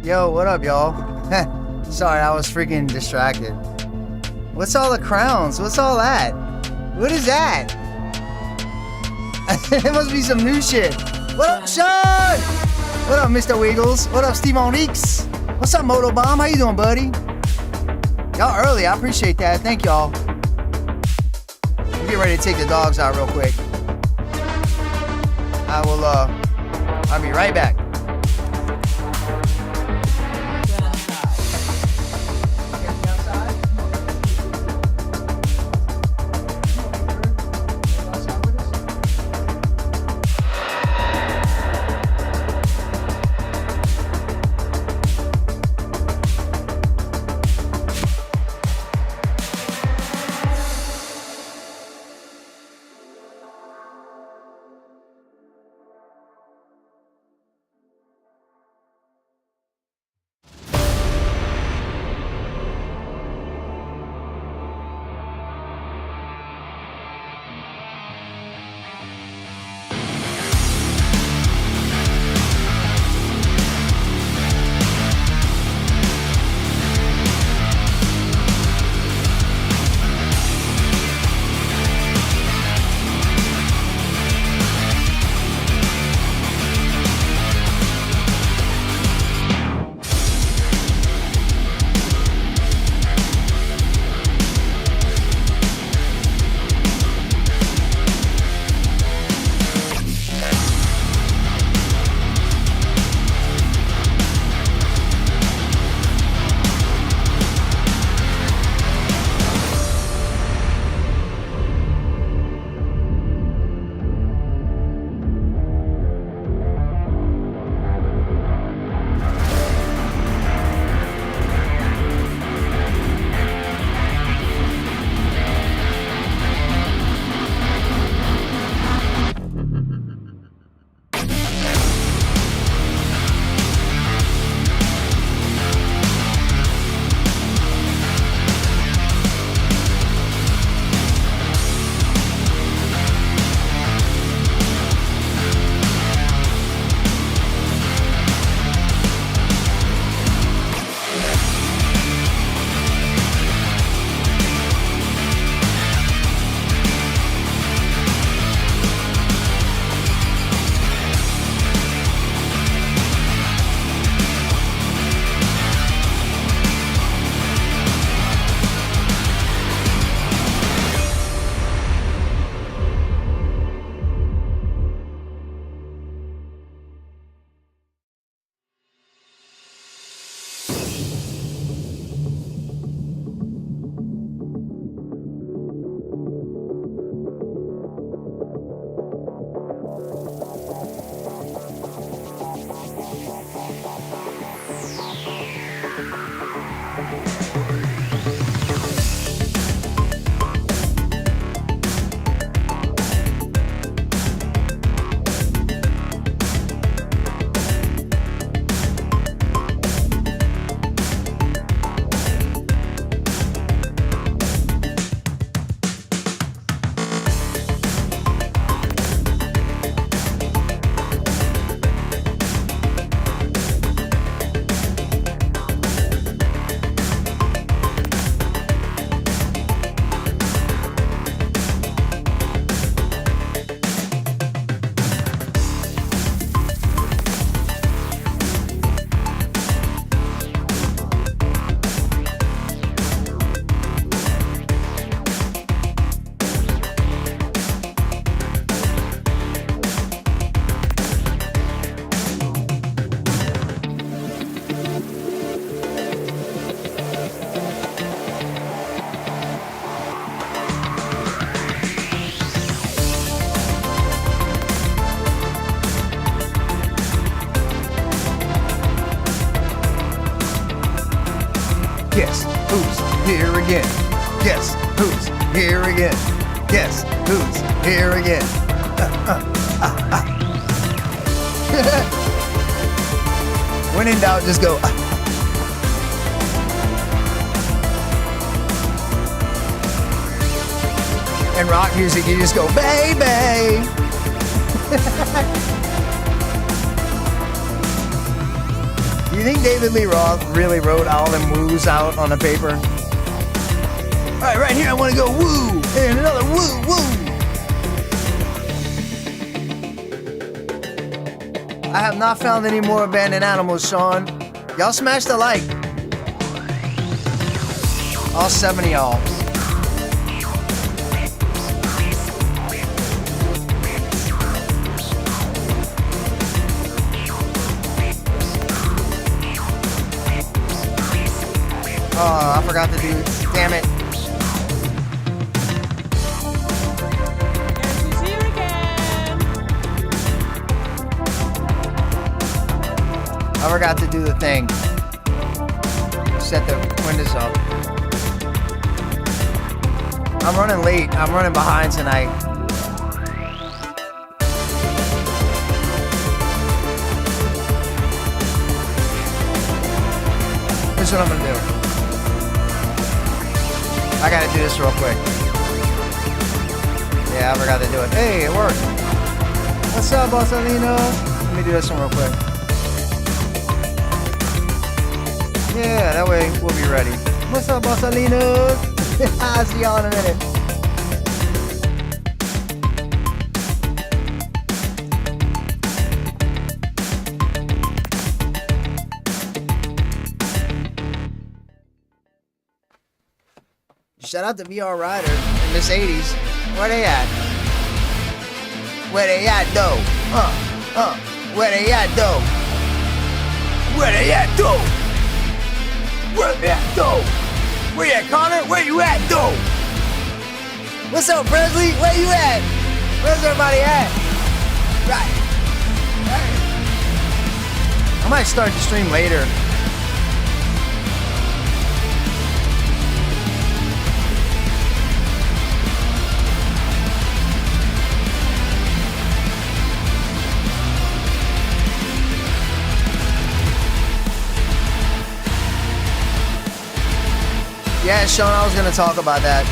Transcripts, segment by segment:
Yo, what up, y'all? Sorry, I was freaking distracted. What's all the crowns? What's all that? What is that? It must be some new shit. What up, Sean? What up, Mr. Wiggles? What up, Steve Onyx? What's up, Motobomb? How you doing, buddy? Y'all early, I appreciate that. Thank y'all. I'm getting ready to take the dogs out real quick. I'll be right back. Guess who's here again? Guess who's here again? Guess who's here again? When in doubt, just go. And rock music, you just go, baby. You think David Lee Roth really wrote all them woos out on the paper? All right here I want to go woo, and another woo, woo. I have not found any more abandoned animals, Sean. Y'all smash the like. All 7 of y'all. Oh, I forgot to do. Damn it. She's here again. I forgot to do the thing. Set the windows up. I'm running late. I'm running behind tonight. Here's what I'm gonna do. I gotta do this real quick. Yeah, I forgot to do it. Hey, it worked. What's up, Bossalino? Let me do this one real quick. Yeah, that way we'll be ready. What's up, Bossalino? I'll see y'all in a minute. Shout out to VR Rider and Miss 80s. Where they at? Where they at, though? Where they at, though? Where they at, though? Where they at, though? Where you at, Connor? Where you at, though? What's up, Presley? Where you at? Where's everybody at? Right. I might start the stream later. Yeah, Sean, I was gonna talk about that.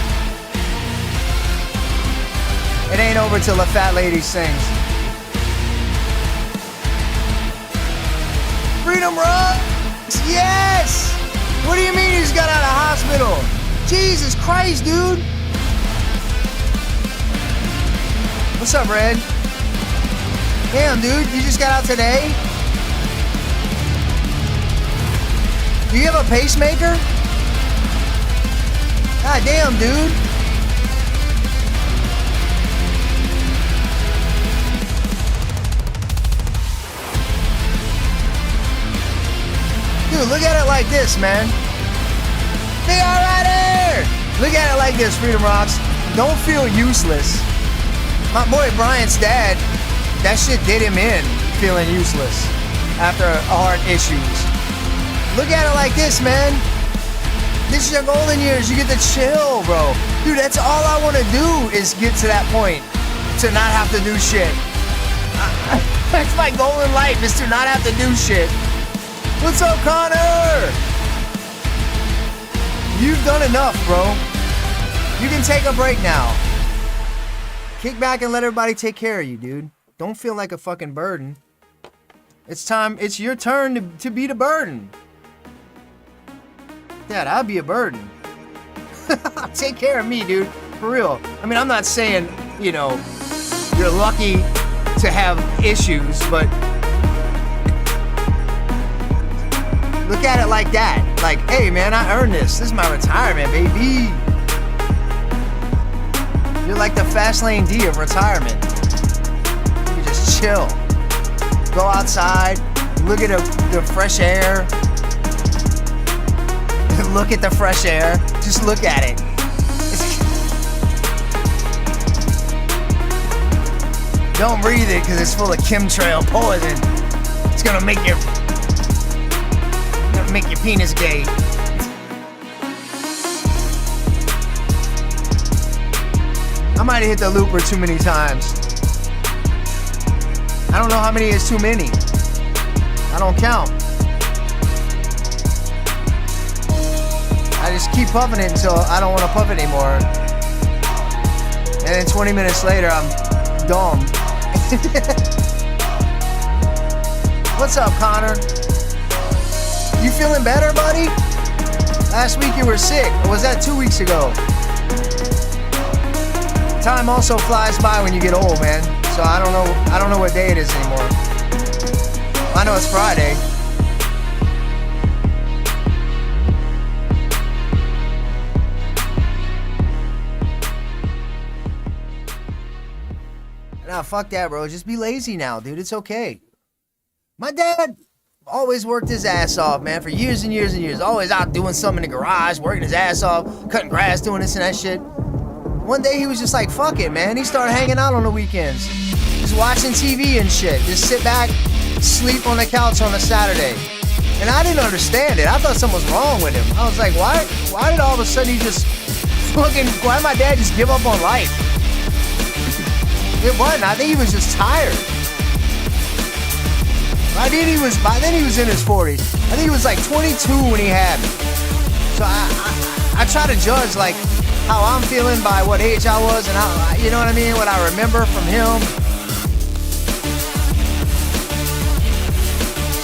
It ain't over till the fat lady sings. Freedom rocks! Yes! What do you mean he's got out of hospital? Jesus Christ, dude! What's up, Red? Damn, dude, you just got out today? Do you have a pacemaker? God damn, dude. Dude, look at it like this, man. Be alrighter! Look at it like this, Freedom Rocks. Don't feel useless. My boy Brian's dad, that shit did him in, feeling useless after heart issues. Look at it like this, man. This is your golden years. You get to chill, bro. Dude, that's all I want to do is get to that point. To not have to do shit. That's my goal in life, is to not have to do shit. What's up, Connor? You've done enough, bro. You can take a break now. Kick back and let everybody take care of you, dude. Don't feel like a fucking burden. It's time. It's your turn to be the burden. Dad, I'll be a burden. Take care of me, dude. For real. I mean, I'm not saying, you know, you're lucky to have issues, but look at it like that. Like, hey, man, I earned this. This is my retirement, baby. You're like the fast lane D of retirement. You just chill. Go outside, look at the fresh air. Look at the fresh air. Just look at it. Don't breathe it because it's full of chemtrail poison. It's gonna make your penis gay. I might have hit the looper too many times. I don't know how many is too many. I don't count. I just keep puffing it until I don't want to puff it anymore. And then 20 minutes later, I'm dumb. What's up, Connor? You feeling better, buddy? Last week you were sick. Or was that 2 weeks ago? Time also flies by when you get old, man. So I don't know what day it is anymore. I know it's Friday. Nah, fuck that, bro. Just be lazy now, dude. It's okay. My dad always worked his ass off, man, for years and years and years. Always out doing something in the garage, working his ass off, cutting grass, doing this and that shit. One day he was just like, fuck it, man. He started hanging out on the weekends. Just watching TV and shit. Just sit back, sleep on the couch on a Saturday. And I didn't understand it. I thought something was wrong with him. I was like, why did all of a sudden he just why did my dad just give up on life? It wasn't. I think he was just tired. By then he was in his 40s. I think he was like 22 when he had me. So I try to judge like how I'm feeling by what age I was and how, you know what I mean, what I remember from him.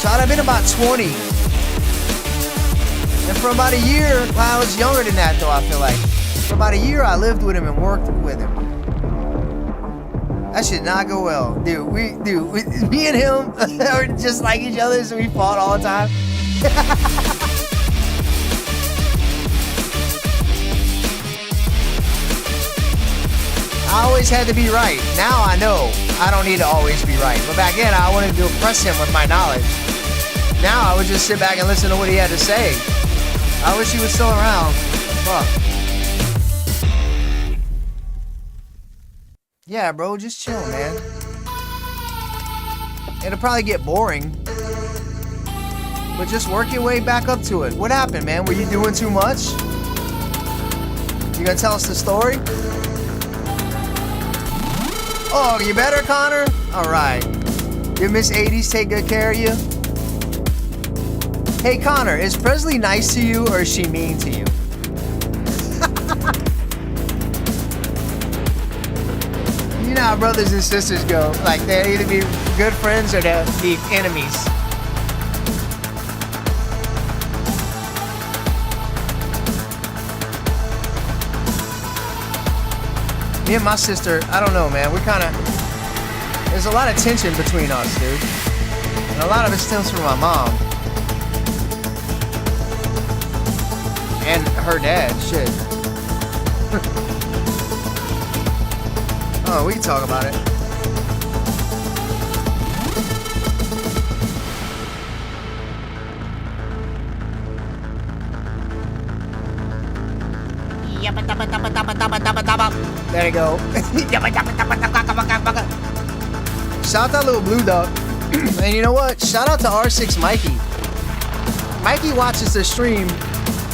So I'd have been about 20. And for about a year, well, I was younger than that though, I feel like. For about a year I lived with him and worked with him. That should not go well. Dude, me and him are just like each other, so we fought all the time. I always had to be right. Now I know I don't need to always be right. But back then, I wanted to impress him with my knowledge. Now I would just sit back and listen to what he had to say. I wish he was still around. Fuck. Yeah, bro, just chill, man. It'll probably get boring. But just work your way back up to it. What happened, man? Were you doing too much? You gonna tell us the story? Oh, you better, Connor? Alright. Did Miss 80s take good care of you? Hey, Connor, is Presley nice to you or is she mean to you? You know how brothers and sisters go. Like, they'll either be good friends or they'll be enemies. Me and my sister, I don't know, man. We kind of... There's a lot of tension between us, dude. And a lot of it stems from my mom. And her dad, shit. Oh, we can talk about it. There you go. Shout out Little Blue Duck. And you know what? Shout out to R6 Mikey. Mikey watches the stream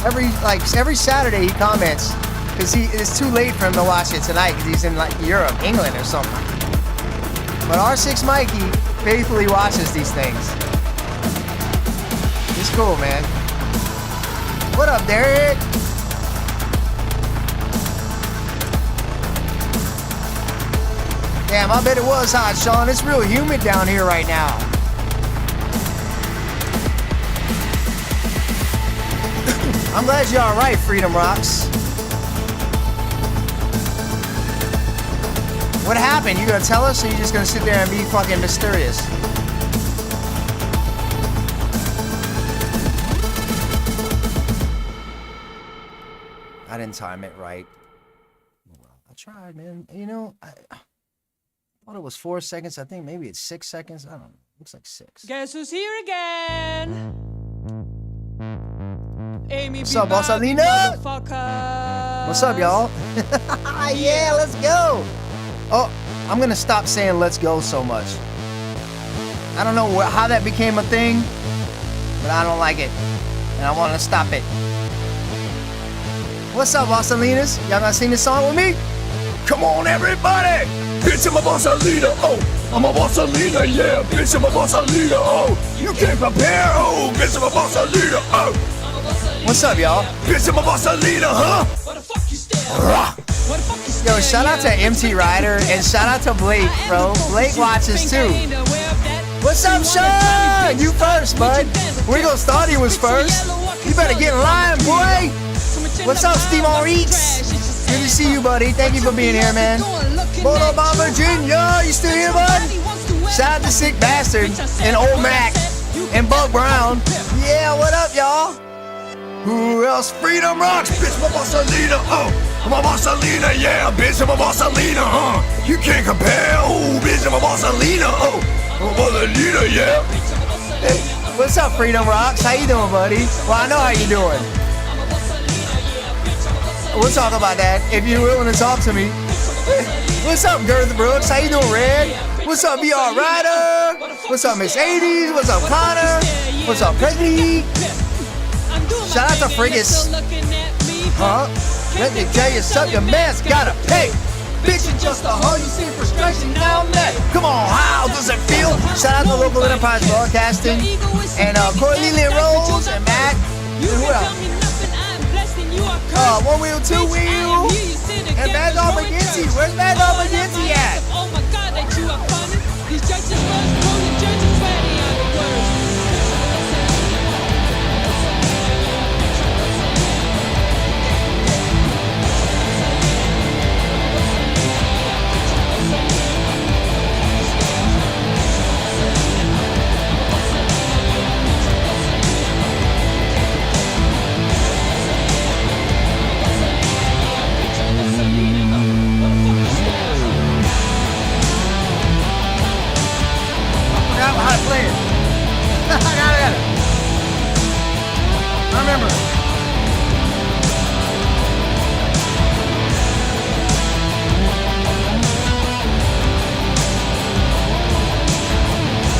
every Saturday. He comments because it's too late for him to watch it tonight because he's in like Europe, England or something. But R6 Mikey faithfully watches these things. It's cool, man. What up, Derek? Damn, I bet it was hot, Sean. It's real humid down here right now. I'm glad you're alright, Freedom Rocks. What happened? You gonna tell us or you just gonna sit there and be fucking mysterious? I didn't time it right. I tried, man. You know, I thought it was 4 seconds. I think maybe it's 6 seconds. I don't know. Looks like 6. Guess who's here again? Amy, what's up, Bossalina? What's up, y'all? Yeah, let's go. Oh, I'm gonna stop saying let's go so much. I don't know how that became a thing, but I don't like it. And I want to stop it. What's up, Bossalinas? Y'all gonna sing this song with me? Come on, everybody! Bitch, I'm a Bossalina, oh! I'm a Bossalina, yeah! Bitch, I'm a Bossalina, oh! You can't compare, oh! Bitch, I'm a Bossalina, oh! What's up, y'all? Bitch, I'm a Bossalina, huh? Yo, shout out to MT Ryder and shout out to Blake, bro. Blake watches too. What's up, Sean? You first, bud. Wiggle thought he was first. You better get in line, boy. What's up, Steve Reeks? Good to see you, buddy. Thank you for being here, man. Motorbound Virginia, you still here, bud? Shout out to Sick Bastard and Old Mac and Bug Brown. Yeah, what up, y'all? Who else? Freedom Rocks, bitch, I'm a Bossalina, I'm a Bossalina, yeah, bitch, I'm a Bossalina, You can't compare, oh, bitch, I'm a Bossalina, I'm a Bossalina, yeah. Hey, what's up, Freedom Rocks? How you doing, buddy? Well, I know how you doing. We'll talk about that if you're willing to talk to me. What's up, Girth Brooks? How you doing, Red? What's up, VR Rider? What's up, Miss 80s? What's up, Connor? What's up, Peggy? Shout out to Frigus. Huh? Let me tell you something, your man's gotta pay. Bitch, it's just a hoe, you see frustration down there. Come on, how does it feel? Shout out to Local Enterprise Broadcasting and Corey Lee Rose and Matt. And who else? One wheel, two wheel. And Bad Dog McGinty. Where's Bad Dog McGinty at? Oh my God, that you are funny. These judges first, pull the judges ready on the words. How to play it. I got it. I remember.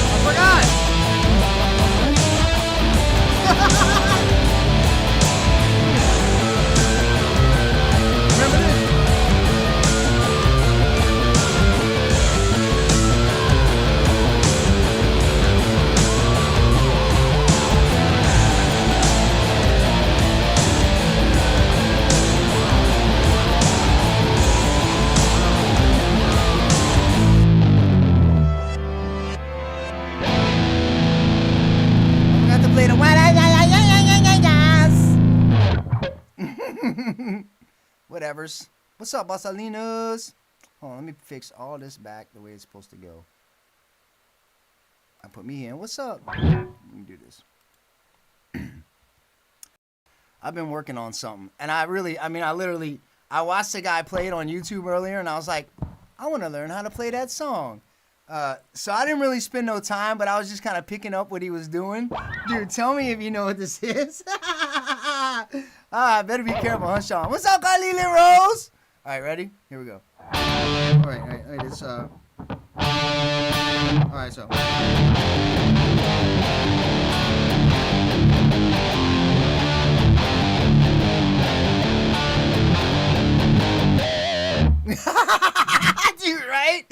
I forgot. Remember this? Whatevers. What's up, Bossalinos? Hold on, let me fix all this back the way it's supposed to go. I put me in. What's up? Let me do this. I've been working on something, and I watched a guy play it on YouTube earlier, and I was like, I want to learn how to play that song. So I didn't really spend no time, but I was just kind of picking up what he was doing. Dude, tell me if you know what this is. Better be careful, huh, Sean? What's up, Kylie Lynn Rose? All right, ready? Here we go. All right, it's, all right, so. Dude, right?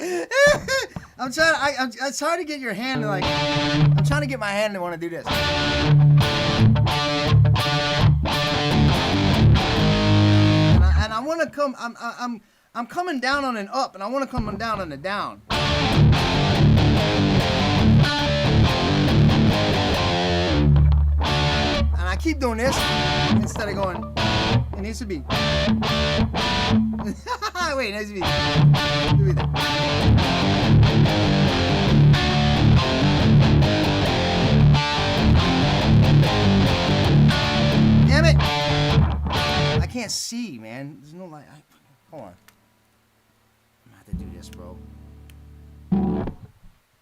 It's hard to get your hand to I'm trying to get my hand to want to do this. And I want to come, I'm coming down on an up, and I want to come down on a down. And I keep doing this instead of going, it needs to be. Wait, it needs to be. Do that. Damn it! I can't see, man. There's no light. Hold on. I'm gonna have to do this, bro.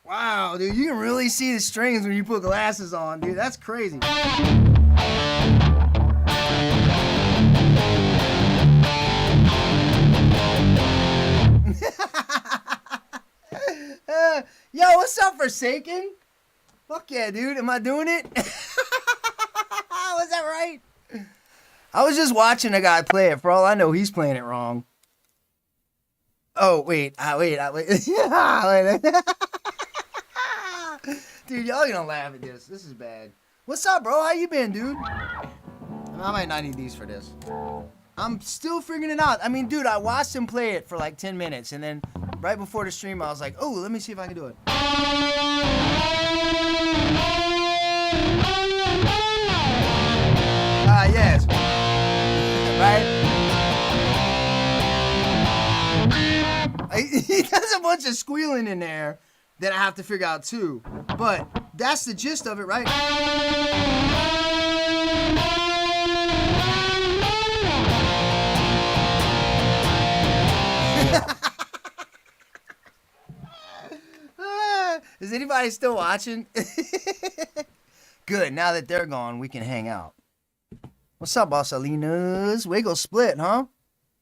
Wow, dude, you can really see the strings when you put glasses on, dude. That's crazy. Yo, what's up, Forsaken? Fuck yeah, dude. Am I doing it? Was that right? I was just watching a guy play it. For all I know, he's playing it wrong. Oh, wait. Wait. Dude, y'all gonna laugh at this. This is bad. What's up, bro? How you been, dude? I might not need these for this. I'm still figuring it out. I mean, dude, I watched him play it for like 10 minutes, and then right before the stream, I was like, oh, let me see if I can do it. Yes. Right? He does a bunch of squealing in there that I have to figure out too. But that's the gist of it, right? Is anybody still watching? Good. Now that they're gone, we can hang out. What's up, Bossalinas? Wiggles split, huh?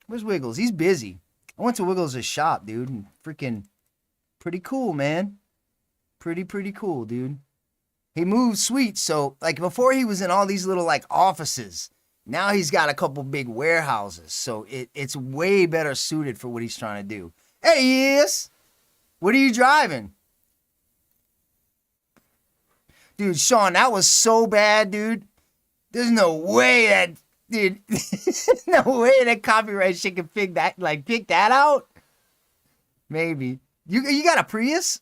Where's Wiggles? He's busy. I went to Wiggles' shop, dude. And freaking pretty cool, man. Pretty cool, dude. He moved sweet. So, like, before he was in all these little, like, offices. Now he's got a couple big warehouses. So it's way better suited for what he's trying to do. Hey, he is. What are you driving? Dude, Sean, that was so bad, dude. There's no way that, dude, no way that copyright shit can pick that out. Maybe. You got a Prius?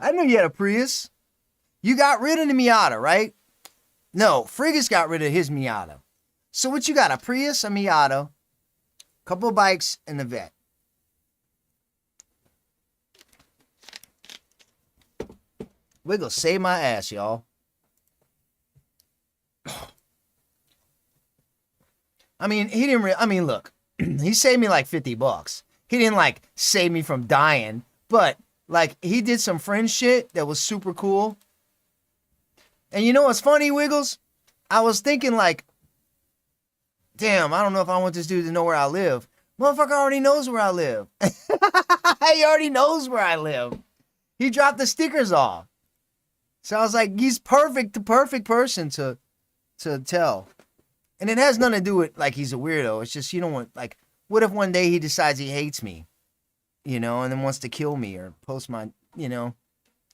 I know you had a Prius. You got rid of the Miata, right? No, Frigus got rid of his Miata. So what you got, a Prius, a Miata, couple of bikes, and the Vet. Wiggle, save my ass, y'all. I mean, he didn't look, he saved me like $50. He didn't like save me from dying, but like he did some friend shit that was super cool. And you know what's funny, Wiggles? I was thinking like, damn, I don't know if I want this dude to know where I live. Motherfucker already knows where I live. He already knows where I live. He dropped the stickers off. So I was like, he's the perfect person to tell. And it has nothing to do with like he's a weirdo. It's just you don't want like, what if one day he decides he hates me, you know, and then wants to kill me or post my, you know,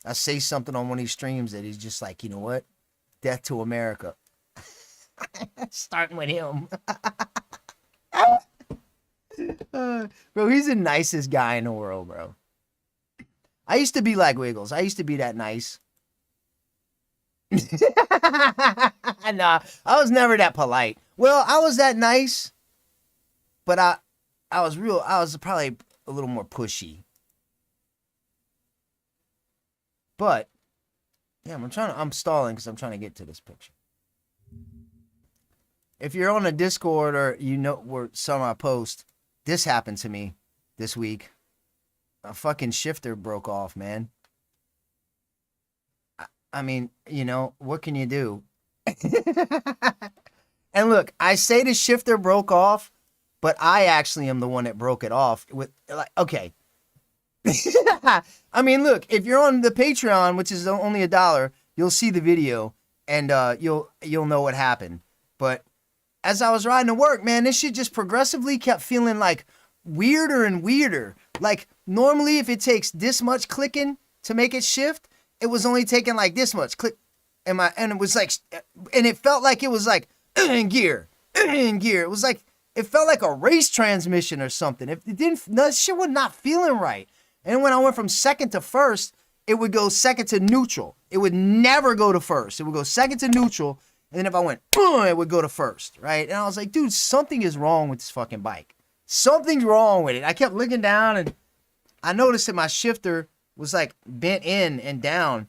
I say something on one of these streams that he's just like, you know what, death to America. Starting with him. Bro, he's the nicest guy in the world, bro. I used to be like Wiggles. I used to be that nice. Nah, I was never that polite. Well, I was that nice, but I was probably a little more pushy. But yeah, I'm stalling because I'm trying to get to this picture. If you're on a Discord or you know where some I post, this happened to me this week. A fucking shifter broke off, man. I mean, you know, what can you do? And look, I say the shifter broke off, but I actually am the one that broke it off. With like, okay. I mean, look, if you're on the Patreon, which is only $1, you'll see the video and you'll know what happened. But as I was riding to work, man, this shit just progressively kept feeling like weirder and weirder. Like normally, if it takes this much clicking to make it shift, it was only taking like this much click, and it was like, and it felt like it was like in gear. It was like it felt like a race transmission or something. If it didn't, no, shit was not feeling right. And when I went from second to first, it would go second to neutral. It would never go to first. It would go second to neutral, and then if I went, it would go to first, right? And I was like, dude, something is wrong with this fucking bike. Something's wrong with it. I kept looking down, and I noticed that my shifter was like bent in and down,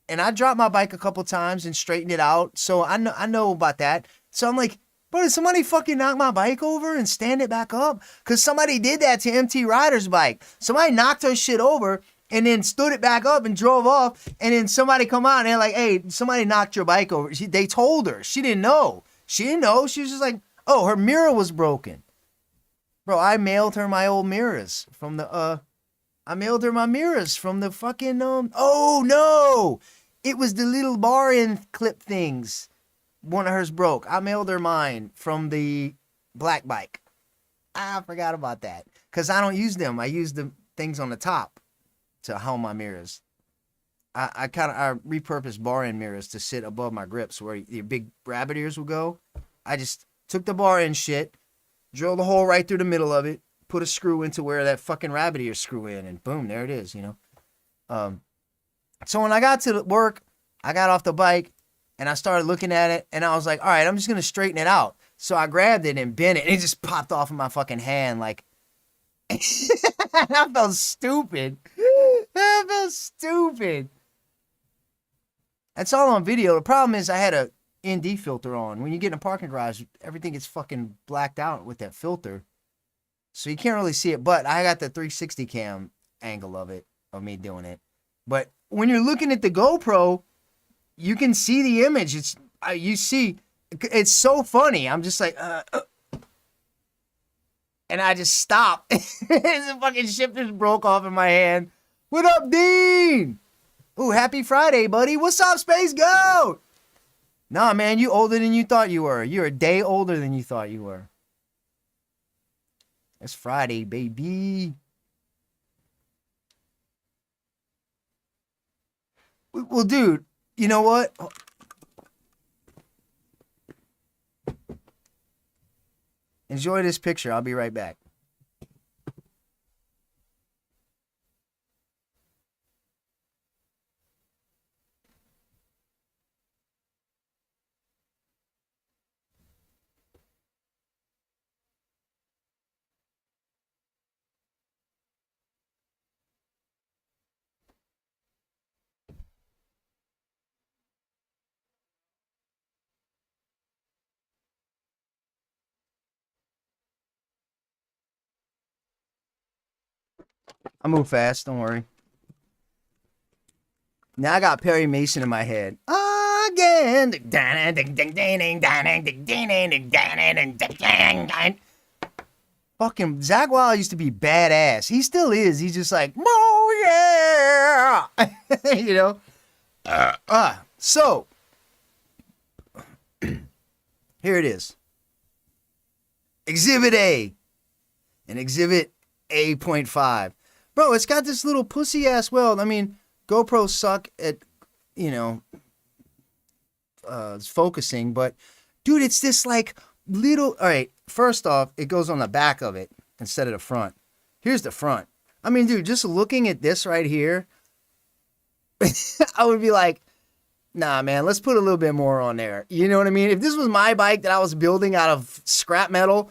and I dropped my bike a couple times and straightened it out. So I know about that. So I'm like, bro, did somebody fucking knock my bike over and stand it back up? Because somebody did that to MT Rider's bike. Somebody knocked her shit over and then stood it back up and drove off. And then somebody come out and they're like, hey, somebody knocked your bike over. They told her. She didn't know. She was just like, oh, her mirror was broken. Bro, I mailed her my old mirrors from the, I mailed her my mirrors from the fucking, oh no, it was the little bar end clip things. One of hers broke. I mailed her mine from the black bike. I forgot about that because I don't use them. I use the things on the top to hold my mirrors. I repurposed bar end mirrors to sit above my grips where your big rabbit ears will go. I just took the bar end shit, drilled a hole right through the middle of it, put a screw into where that fucking rabbit ear screw in, and boom, there it is, you know. So when I got to work, I got off the bike, and I started looking at it, and I was like, all right, I'm just going to straighten it out. So I grabbed it and bent it, and it just popped off of my fucking hand, like, I felt stupid. I felt stupid. That's all on video. The problem is I had a ND filter on. When you get in a parking garage, everything gets fucking blacked out with that filter. So you can't really see it, but I got the 360 cam angle of it, of me doing it. But when you're looking at the GoPro, you can see the image. You see, it's so funny. I'm just like, and I just stopped. The fucking shifters broke off in my hand. What up, Dean? Ooh, happy Friday, buddy. What's up, Space Goat? Nah, man, you older than you thought you were. You're a day older than you thought you were. It's Friday, baby. Well, dude, you know what? Enjoy this picture. I'll be right back. I move fast, don't worry. Now I got Perry Mason in my head. Again. Fucking Zach Wild used to be badass. He still is. He's just like, oh yeah. You know? So, here it is. Exhibit A. And Exhibit A.5. Bro, it's got this little pussy ass weld. I mean, GoPros suck at, you know, focusing, but dude, it's this like little. All right, first off, it goes on the back of it instead of the front. Here's the front. I mean, dude, just looking at this right here, I would be like, nah, man, let's put a little bit more on there. You know what I mean? If this was my bike that I was building out of scrap metal,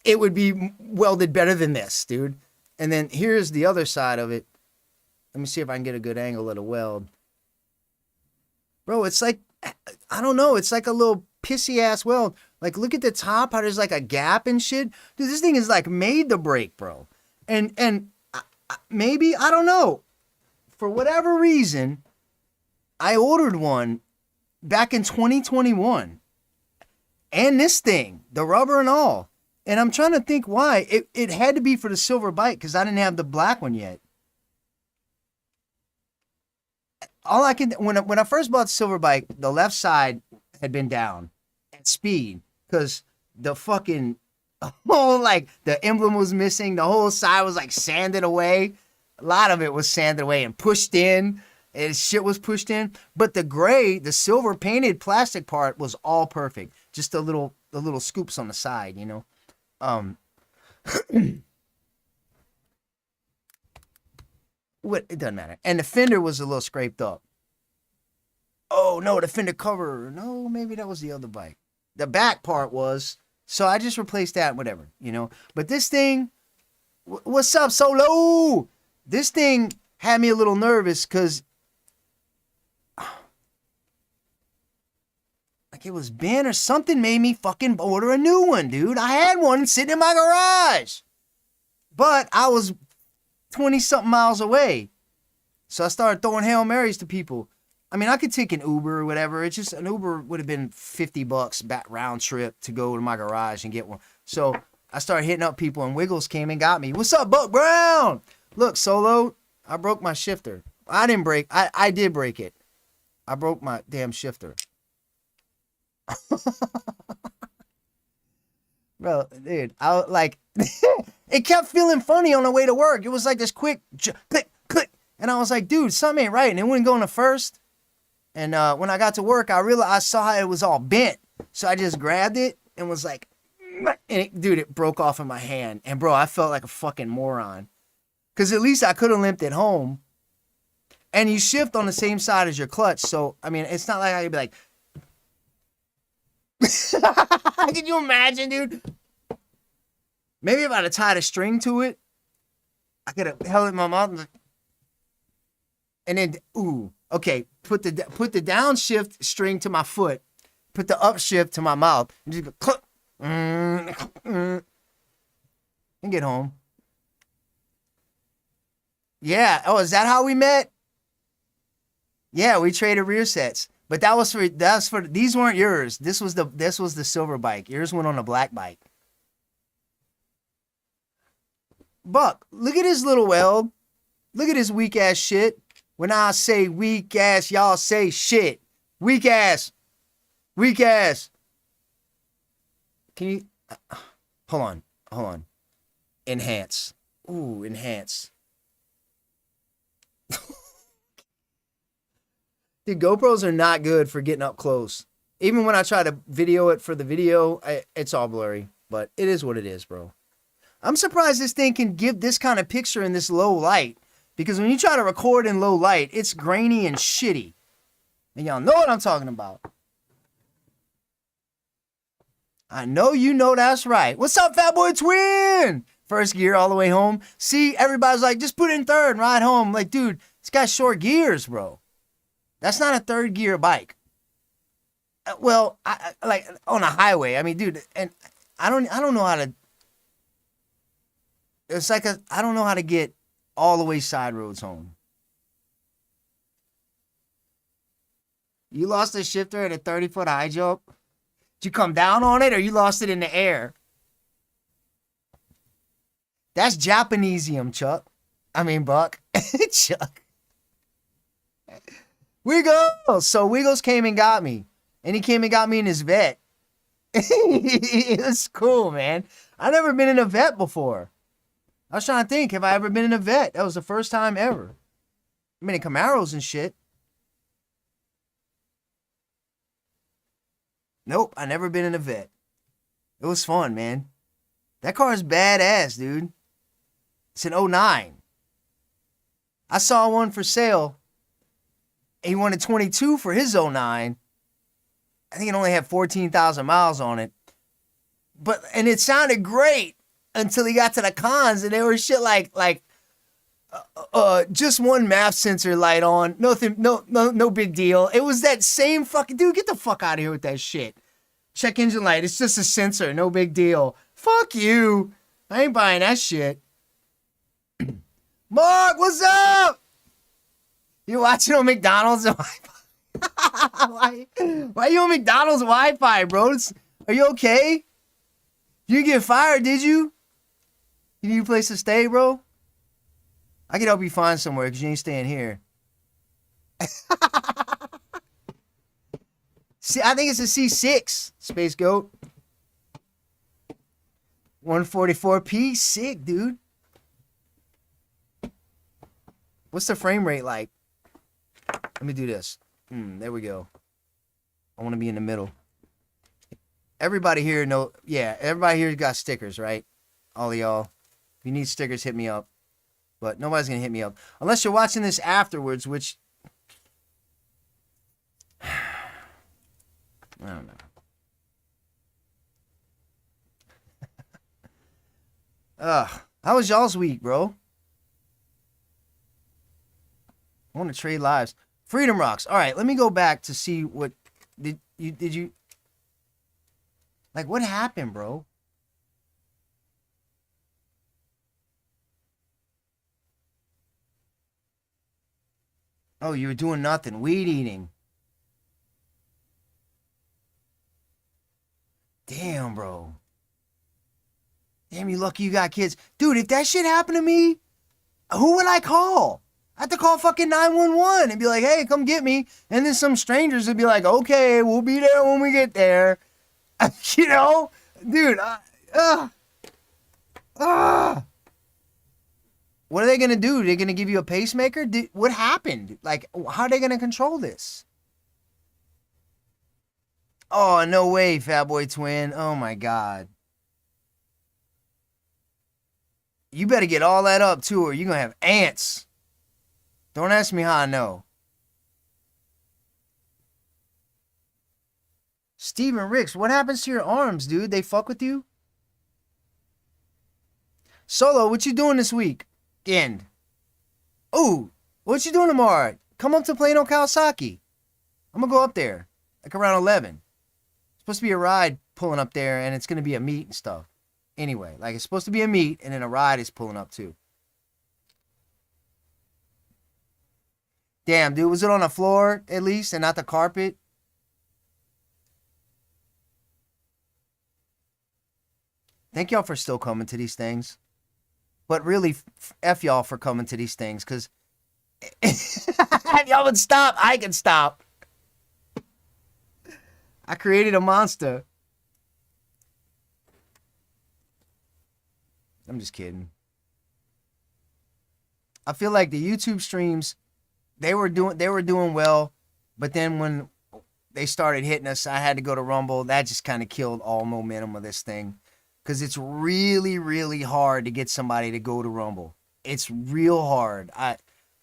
it would be welded better than this, dude. And then here's the other side of it. Let me see if I can get a good angle at a weld. Bro, it's like, I don't know. It's like a little pissy ass weld. Like, look at the top, how there's like a gap and shit. Dude, this thing is like made to break, bro. And maybe, I don't know. For whatever reason, I ordered one back in 2021. And this thing, the rubber and all. And I'm trying to think why. It had to be for the silver bike because I didn't have the black one yet. All I can, when I first bought the silver bike, the left side had been down at speed because the fucking whole, like, the emblem was missing. The whole side was like sanded away. A lot of it was sanded away and pushed in. And shit was pushed in. But the gray, the silver painted plastic part was all perfect. Just the little scoops on the side, you know. What, it doesn't matter. And the fender was a little scraped up. Oh no, the fender cover. No, maybe that was the other bike. The back part was. So I just replaced that, whatever, you know. But this thing, what's up, Solo? This thing had me a little nervous because like it was bent or something made me fucking order a new one, dude. I had one sitting in my garage. But I was 20-something miles away. So I started throwing Hail Marys to people. I mean, I could take an Uber or whatever. It's just an Uber would have been $50 back round trip to go to my garage and get one. So I started hitting up people and Wiggles came and got me. What's up, Buck Brown? Look, Solo, I broke my shifter. I didn't break. I did break it. I broke my damn shifter. Bro, dude, I like it kept feeling funny on the way to work. It was like this quick click, click. And I was like, dude, something ain't right. And it wouldn't go in the first. And when I got to work, I realized I saw how it was all bent. So I just grabbed it and was like, dude, it broke off in my hand. And bro, I felt like a fucking moron. Because at least I could have limped it home. And you shift on the same side as your clutch. So, I mean, it's not like I could be like... Could you imagine, dude? Maybe if I'd have tied a string to it, I could have held it in my mouth and then, ooh, okay, put the downshift string to my foot, put the upshift to my mouth, and just go click, and get home. Yeah. Oh, is that how we met? Yeah, we traded rear sets, but that's for these weren't yours. This was the silver bike. Yours went on a black bike. Buck, look at his little weld. Look at his weak ass shit. When I say weak ass, y'all say shit. Weak ass. Weak ass. Can you hold on. Enhance. Ooh, enhance. Dude, GoPros are not good for getting up close. Even when I try to video it for the video, it's all blurry. But it is what it is, bro. I'm surprised this thing can give this kind of picture in this low light. Because when you try to record in low light, it's grainy and shitty. And y'all know what I'm talking about. I know you know that's right. What's up, Fat Boy Twin? First gear all the way home. See, everybody's like, just put it in third and ride home. Like, dude, it's got short gears, bro. That's not a third gear bike. Well, I like on a highway. I mean, dude, and I don't know how to. It's like I don't know how to get all the way side roads home. You lost a shifter at a 30-foot high jump? Did you come down on it or you lost it in the air? That's Japanesium, Chuck. I mean, Buck. Chuck. Wiggles! So Wiggles came and got me. And he came and got me in his vet. It was cool, man. I've never been in a vet before. I was trying to think, have I ever been in a vet? That was the first time ever. I've been in Camaros and shit. Nope, I never been in a vet. It was fun, man. That car is badass, dude. It's an '09. I saw one for sale. He wanted 22 for his '09. I think it only had 14,000 miles on it. And it sounded great until he got to the cons, and they were shit like just one MAF sensor light on. Nothing, no big deal. It was that same fucking dude. Get the fuck out of here with that shit. Check engine light. It's just a sensor. No big deal. Fuck you. I ain't buying that shit. Mark, what's up? You watching on McDonald's Wi-Fi? Why you on McDonald's Wi-Fi, bro? Are you okay? You get fired, did you? You need a place to stay, bro? I can help you find somewhere because you ain't staying here. See, I think it's a C6, Space Goat. 144p, sick, dude. What's the frame rate like? Let me do this. There we go. I want to be in the middle. Everybody here everybody here got stickers, right? All of y'all. If you need stickers, hit me up. But nobody's going to hit me up. Unless you're watching this afterwards, which... I don't know. How was y'all's week, bro? I want to trade lives. Freedom Rocks. All right, let me go back to see what... Did you... Like, what happened, bro? Oh, you were doing nothing. Weed eating. Damn, bro. Damn, you lucky you got kids. Dude, if that shit happened to me, who would I call? I have to call fucking 911 and be like, hey, come get me. And then some strangers would be like, okay, we'll be there when we get there. You know? Dude, what are they going to do? They're going to give you a pacemaker? What happened? Like, how are they going to control this? Oh, no way, Fat Boy Twin. Oh, my God. You better get all that up too, or you're gonna have ants. Don't ask me how I know. Steven Ricks, what happens to your arms, dude? They fuck with you? Solo, what you doing this week? End. Ooh, what you doing tomorrow? Come up to Plano Kawasaki. I'm gonna go up there, like around 11. It's supposed to be a ride pulling up there, and it's gonna be a meet and stuff. Anyway, like it's supposed to be a meet, and then a ride is pulling up too. Damn, dude, was it on the floor at least, and not the carpet? Thank y'all for still coming to these things. But really, F y'all for coming to these things, because if y'all would stop, I can stop. I created a monster. I'm just kidding. I feel like the YouTube streams, they were doing well, but then when they started hitting us, I had to go to Rumble. That just kind of killed all momentum of this thing. Because it's really, really hard to get somebody to go to Rumble. It's real hard.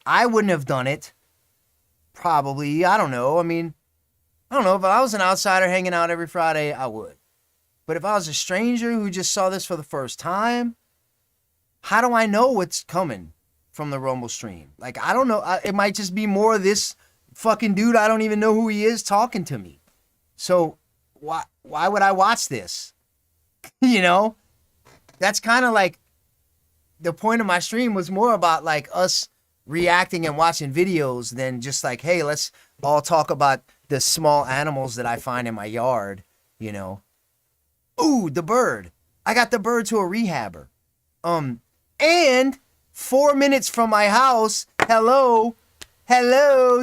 I wouldn't have done it. Probably. I don't know. I mean, I don't know. If I was an outsider hanging out every Friday, I would. But if I was a stranger who just saw this for the first time, how do I know what's coming from the Rumble stream? Like, I don't know. It might just be more of this fucking dude I don't even know who he is talking to me. So why would I watch this? You know, that's kind of like the point of my stream was more about like us reacting and watching videos than just like, hey, let's all talk about the small animals that I find in my yard, you know. Ooh, the bird. I got the bird to a rehabber. And 4 minutes from my house, hello,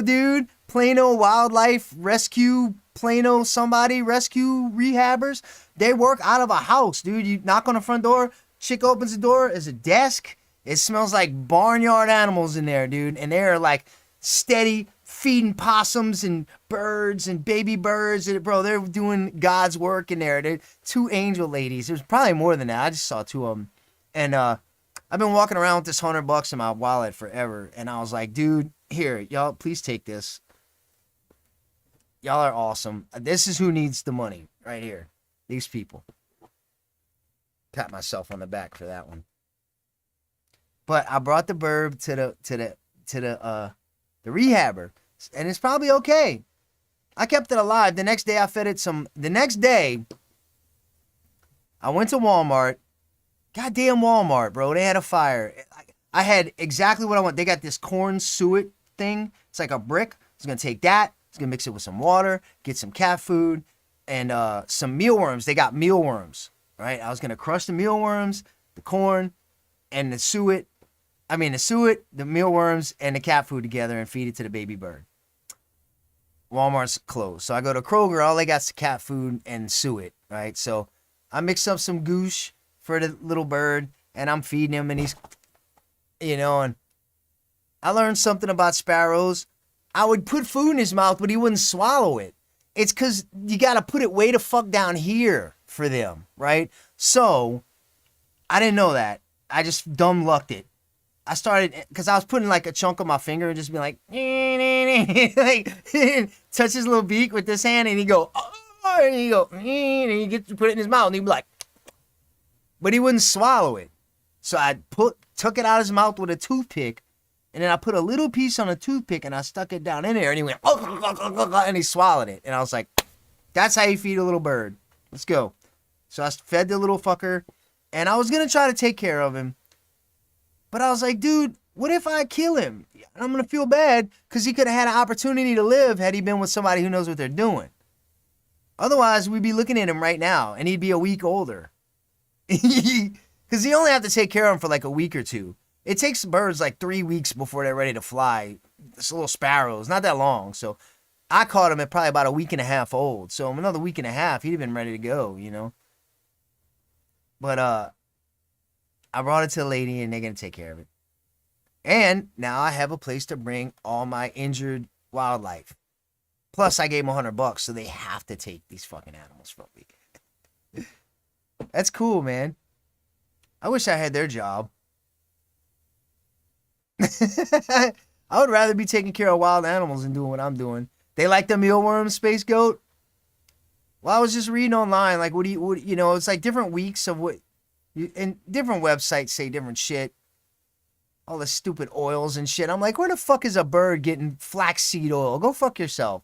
dude, Plano Wildlife Rescue, Plano somebody rescue rehabbers. They work out of a house, dude. You knock on the front door, chick opens the door, there's a desk. It smells like barnyard animals in there, dude. And they're like steady feeding possums and birds and baby birds. And, bro, they're doing God's work in there. They're two angel ladies. There's probably more than that. I just saw two of them. And I've been walking around with this $100 in my wallet forever. And I was like, dude, here, y'all, please take this. Y'all are awesome. This is who needs the money right here. These people. Pat myself on the back for that one. But I brought the burb to the rehabber, and it's probably okay. I kept it alive. The next day I fed it some. The next day I went to Walmart. Goddamn Walmart, bro. They had a fire. I had exactly what I want. They got this corn suet thing. It's like a brick. I was gonna take that. I was gonna mix it with some water, get some cat food, and some mealworms. They got mealworms, right? I was gonna crush the mealworms, the corn, and the suet. The mealworms, and the cat food together and feed it to the baby bird. Walmart's closed. So I go to Kroger. All they got's cat food and suet, right? So I mix up some goosh for the little bird, and I'm feeding him, and he's, and I learned something about sparrows. I would put food in his mouth, but he wouldn't swallow it. It's because you got to put it way the fuck down here for them, right? So I didn't know that. I just dumb lucked it. I started, because I was putting like a chunk on my finger and just be like, like touch his little beak with this hand, and he go, oh, and he go, and he get to put it in his mouth, and he'd be like, but he wouldn't swallow it. So I took it out of his mouth with a toothpick, and then I put a little piece on a toothpick, and I stuck it down in there, and he went, and he swallowed it. And I was like, that's how you feed a little bird. Let's go. So I fed the little fucker, and I was going to try to take care of him. But I was like, dude, what if I kill him? I'm going to feel bad because he could have had an opportunity to live had he been with somebody who knows what they're doing. Otherwise, we'd be looking at him right now, and he'd be a week older. Because you only have to take care of him for like a week or two. It takes birds like 3 weeks before they're ready to fly. It's little sparrows, not that long. So I caught him at probably about a week and a half old. So another week and a half, he'd have been ready to go, But I brought it to the lady, and they're going to take care of it. And now I have a place to bring all my injured wildlife. Plus, I gave them $100, so they have to take these fucking animals from me. That's cool, man. I wish I had their job. I would rather be taking care of wild animals than doing what I'm doing. They like the mealworms, Space Goat. Well, I was just reading online, like, it's like different weeks of and different websites say different shit. All the stupid oils and shit. I'm like, where the fuck is a bird getting flaxseed oil? Go fuck yourself.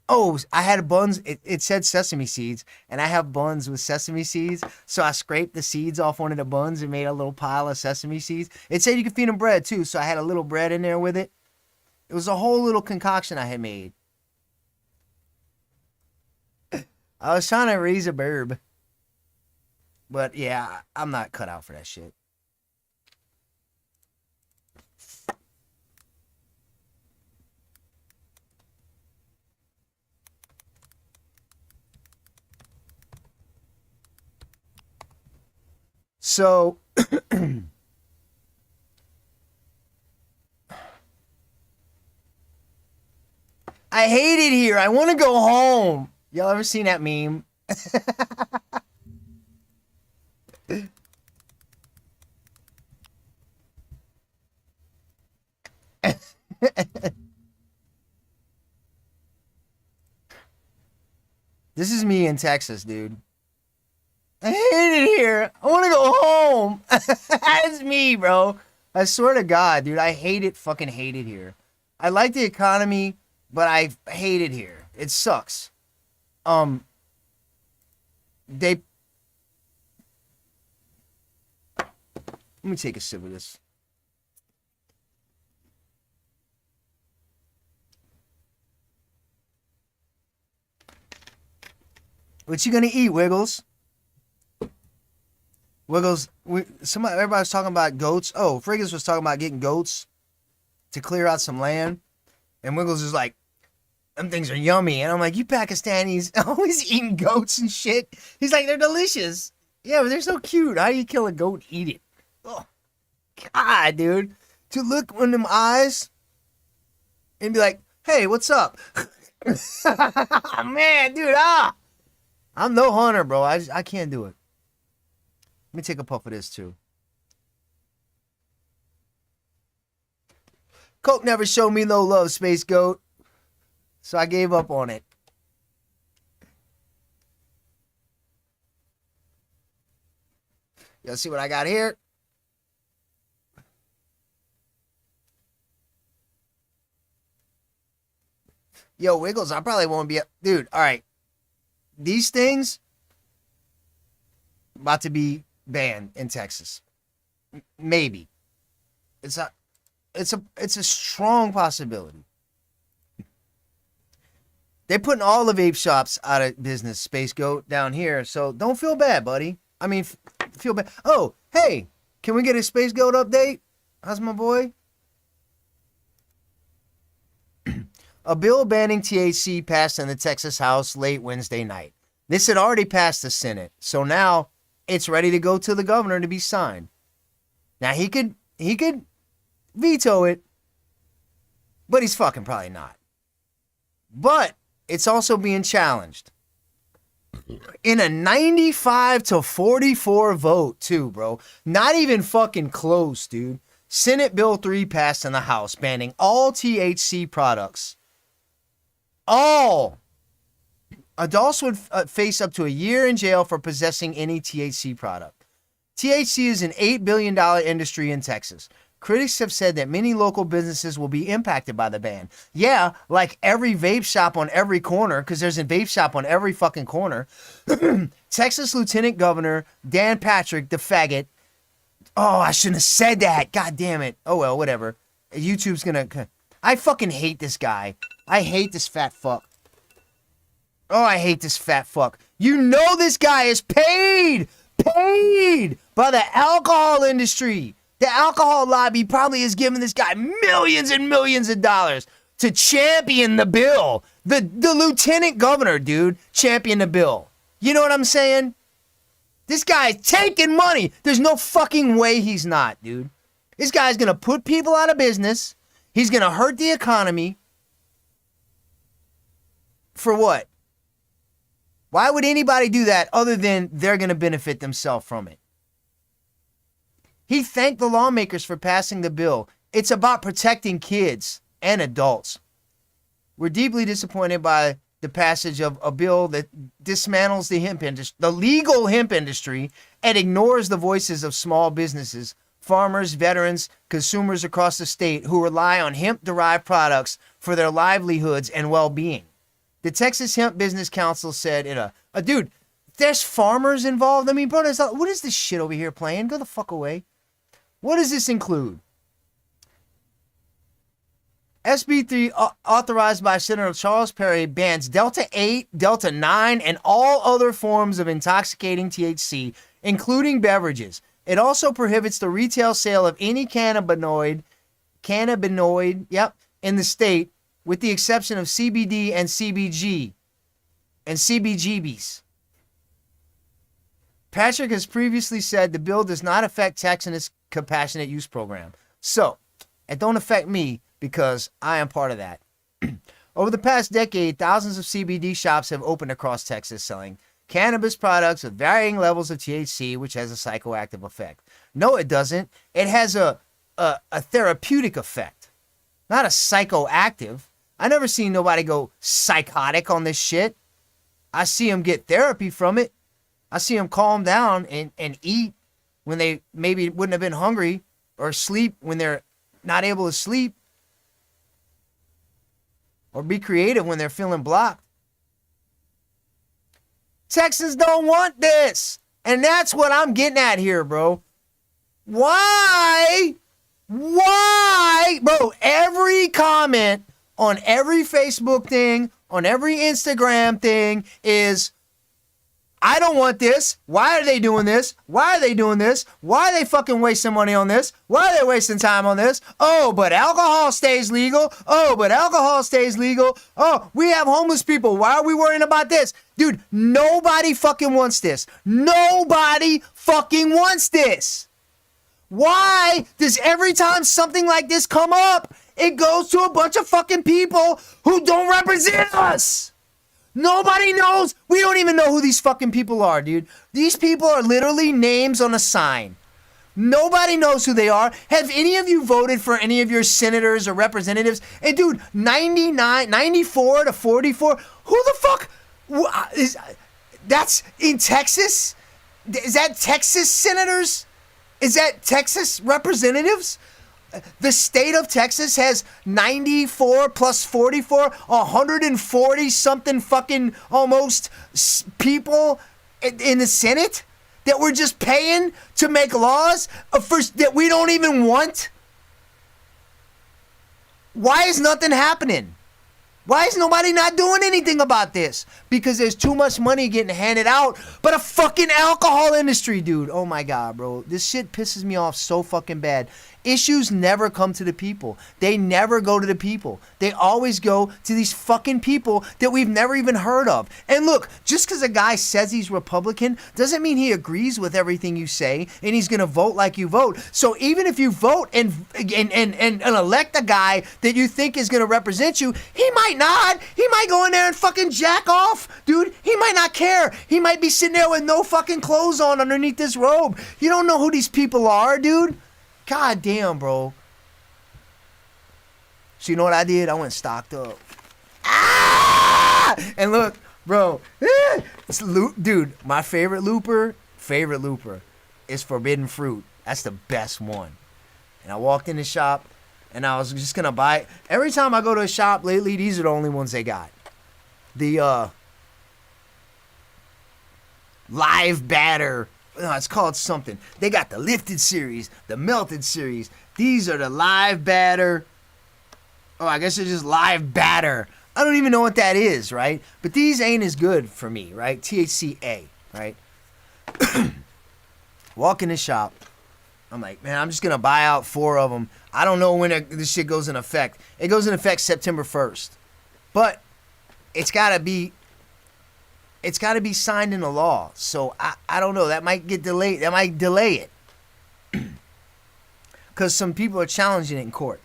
Oh, I had buns. It said sesame seeds, and I have buns with sesame seeds. So I scraped the seeds off one of the buns and made a little pile of sesame seeds. It said you could feed them bread too, so I had a little bread in there with it. It was a whole little concoction I had made. I was trying to raise a burb. But yeah, I'm not cut out for that shit. So, I hate it here. I want to go home. Y'all ever seen that meme? This is me in Texas, dude. I hate it here. I want to go home. That's me, bro. I swear to God, dude. I fucking hate it here. I like the economy, but I hate it here. It sucks. Let me take a sip of this. What you gonna eat, Wiggles? Wiggles, everybody's talking about goats. Oh, Friggins was talking about getting goats to clear out some land. And Wiggles is like, them things are yummy. And I'm like, you Pakistanis always eating goats and shit. He's like, they're delicious. Yeah, but they're so cute. How do you kill a goat and eat it? Oh, God, dude. To look in them eyes and be like, hey, what's up? Man, dude, I'm no hunter, bro. I can't do it. Let me take a puff of this, too. Coke never showed me no love, Space Goat. So I gave up on it. Y'all see what I got here? Yo, Wiggles, I probably won't be... Dude, all right. These things about to be banned in Texas. Maybe. It's a strong possibility. They're putting all the vape shops out of business, Space Goat, down here. So don't feel bad, buddy. I mean, feel bad. Oh, hey, can we get a Space Goat update? How's my boy? A bill banning THC passed in the Texas House late Wednesday night. This had already passed the Senate, so now it's ready to go to the governor to be signed. Now he could veto it, but he's fucking probably not. But it's also being challenged in a 95-44 vote too, bro. Not even fucking close, dude. Senate Bill 3 passed in the House, banning all THC products. All. Adults would face up to a year in jail for possessing any THC product. THC is an $8 billion industry in Texas. Critics have said that many local businesses will be impacted by the ban. Yeah, like every vape shop on every corner, because there's a vape shop on every fucking corner. Texas Lieutenant Governor Dan Patrick, the faggot. Oh, I shouldn't have said that. God damn it. Oh, well, whatever. YouTube's gonna... I fucking hate this guy. I hate this fat fuck. Oh, I hate this fat fuck. You know this guy is paid by the alcohol industry. The alcohol lobby probably is giving this guy millions and millions of dollars to champion the bill. The lieutenant governor, dude, champion the bill. You know what I'm saying? This guy's taking money. There's no fucking way he's not, dude. This guy's going to put people out of business. He's going to hurt the economy. For what? Why would anybody do that other than they're going to benefit themselves from it? He thanked the lawmakers for passing the bill. It's about protecting kids and adults. We're deeply disappointed by the passage of a bill that dismantles the hemp industry, the legal hemp industry, and ignores the voices of small businesses, farmers, veterans, consumers across the state who rely on hemp-derived products for their livelihoods and well-being. The Texas Hemp Business Council said in dude, there's farmers involved. I mean, bro, what is this shit over here playing? Go the fuck away. What does this include? SB 3, authorized by Senator Charles Perry, bans Delta 8, Delta 9, and all other forms of intoxicating THC, including beverages. It also prohibits the retail sale of any cannabinoid, in the state, with the exception of CBD and CBG, and CBGBs. Patrick has previously said the bill does not affect Texas' compassionate use program. So, it don't affect me, because I am part of that. Over the past decade, thousands of CBD shops have opened across Texas selling cannabis products with varying levels of THC, which has a psychoactive effect. No, it doesn't. It has a therapeutic effect, not a psychoactive. I never seen nobody go psychotic on this shit. I see them get therapy from it. I see them calm down and eat when they maybe wouldn't have been hungry, or sleep when they're not able to sleep, or be creative when they're feeling blocked. Texans don't want this. And that's what I'm getting at here, bro. Why? Bro, every comment on every Facebook thing, on every Instagram thing is, I don't want this. Why are they doing this? Why are they doing this? Why are they fucking wasting money on this? Why are they wasting time on this? Oh, but alcohol stays legal. Oh, but alcohol stays legal. Oh, we have homeless people. Why are we worrying about this? Dude, nobody fucking wants this. Nobody fucking wants this. Why does every time something like this come up, it goes to a bunch of fucking people who don't represent us? Nobody knows. We don't even know who these fucking people are, dude. These people are literally names on a sign. Nobody knows who they are. Have any of you voted for any of your senators or representatives? And dude, 94 to 44. Who the fuck that's in Texas? Is that Texas senators? Is that Texas representatives? The state of Texas has 94 plus 44, 140 something fucking almost people in the Senate that we're just paying to make laws that we don't even want. Why is nothing happening? Why is nobody not doing anything about this? Because there's too much money getting handed out. But a fucking alcohol industry, dude. Oh my God, bro. This shit pisses me off so fucking bad. Issues never come to the people. They never go to the people. They always go to these fucking people that we've never even heard of. And look, just because a guy says he's Republican doesn't mean he agrees with everything you say and he's gonna vote like you vote. So even if you vote and elect a guy that you think is gonna represent you, he might not. He might go in there and fucking jack off, dude. He might not care. He might be sitting there with no fucking clothes on underneath this robe. You don't know who these people are, dude. God damn, bro. So you know what I did? I went stocked up. Ah! And look, bro. Dude, my favorite looper is Forbidden Fruit. That's the best one. And I walked in the shop, and I was just going to buy it. Every time I go to a shop lately, these are the only ones they got. The live batter. No, it's called something. They got the lifted series, the melted series. These are the live batter. Oh, I guess it's just live batter. I don't even know what that is, right? But these ain't as good for me, right? THCA, right? Walk in the shop. I'm like, man, I'm just going to buy out 4 of them. I don't know when this shit goes in effect. It goes in effect September 1st. But it's got to be signed into law. So I don't know. That might get delayed. That might delay it. Because some people are challenging it in court.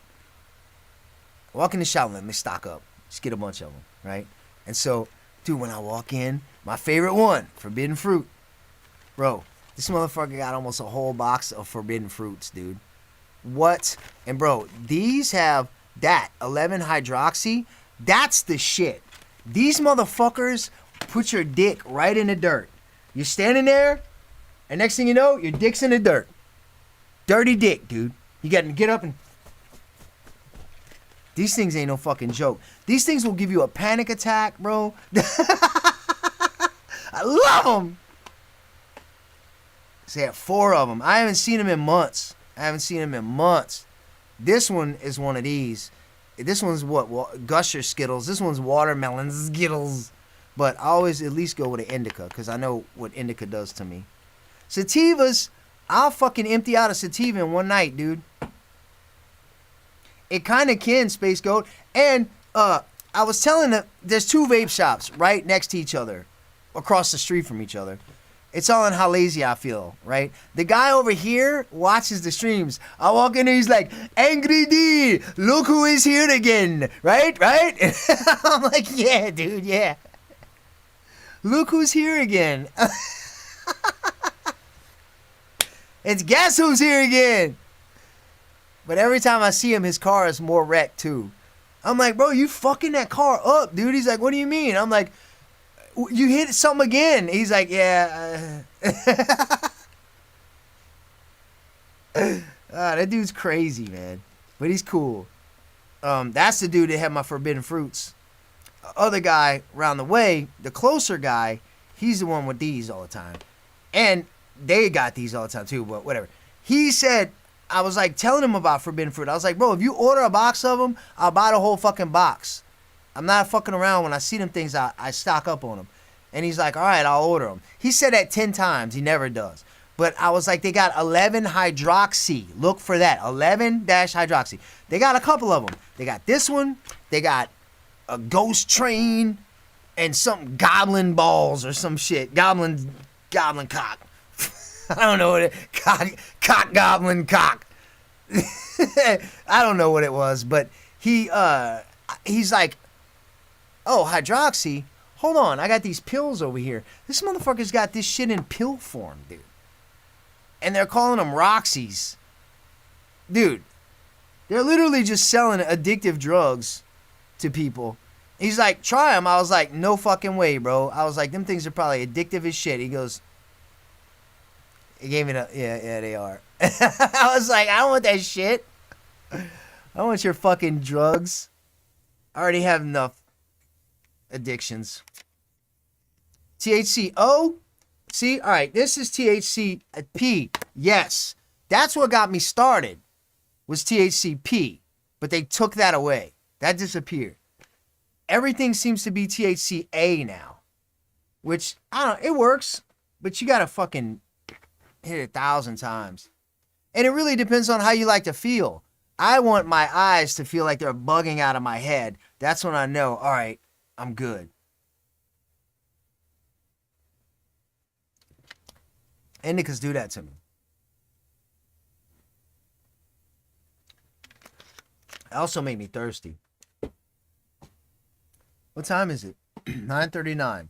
Walk in the shop and let me stock up. Just get a bunch of them, right? And so, dude, when I walk in, my favorite one, Forbidden Fruit. Bro, This motherfucker got almost a whole box of forbidden fruits, dude. What? And bro, these have that 11 hydroxy. That's the shit. These motherfuckers put your dick right in the dirt. You're standing there, and next thing you know, your dick's in the dirt. Dirty dick, dude. You got to get up and... These things ain't no fucking joke. These things will give you a panic attack, bro. I love them. They have 4 of them. I haven't seen them in months. This one is one of these. This one's what? Gusher Skittles. This one's watermelon Skittles. But I always at least go with an indica because I know what indica does to me. Sativas, I'll fucking empty out a sativa in one night, dude. It kind of can, Space Goat. And I was telling them, there's 2 vape shops right next to each other, across the street from each other. It's all in how lazy I feel, right? The guy over here watches the streams. I walk in there, he's like, Angry D, look who is here again, right? I'm like, yeah, dude, yeah. Look who's here again. It's guess who's here again. But every time I see him, his car is more wrecked too. I'm like, bro, you fucking that car up, dude. He's like, what do you mean? I'm like, you hit something again. He's like, yeah. That dude's crazy, man. But he's cool. That's the dude that had my forbidden fruits. Other guy around the way, the closer guy, he's the one with these all the time. And they got these all the time too, but whatever. He said, I was like telling him about forbidden fruit. I was like, bro, if you order a box of them, I'll buy the whole fucking box. I'm not fucking around. When I see them things, I stock up on them. And he's like, all right, I'll order them. He said that 10 times. He never does. But I was like, they got 11 hydroxy. Look for that. 11-hydroxy. They got a couple of them. They got this one. They got a ghost train and some goblin balls or some shit. Goblin cock. I don't know what it... Cock goblin cock. I don't know what it was, but he's like, oh, hydroxy? Hold on, I got these pills over here. This motherfucker's got this shit in pill form, dude. And they're calling them Roxys. Dude, they're literally just selling addictive drugs to people. He's like, try them. I was like, no fucking way, bro. I was like, them things are probably addictive as shit. He goes, he gave me yeah, they are. I was like, I don't want that shit. I don't want your fucking drugs. I already have enough addictions. THC O? See? All right, this is THC P. Yes. That's what got me started, was THCP. But they took that away. That disappeared. Everything seems to be THCA now. Which, I don't know, it works. But you gotta fucking hit it 1,000 times. And it really depends on how you like to feel. I want my eyes to feel like they're bugging out of my head. That's when I know, all right, I'm good. Indicas do that to me. It also made me thirsty. What time is it? 9:39.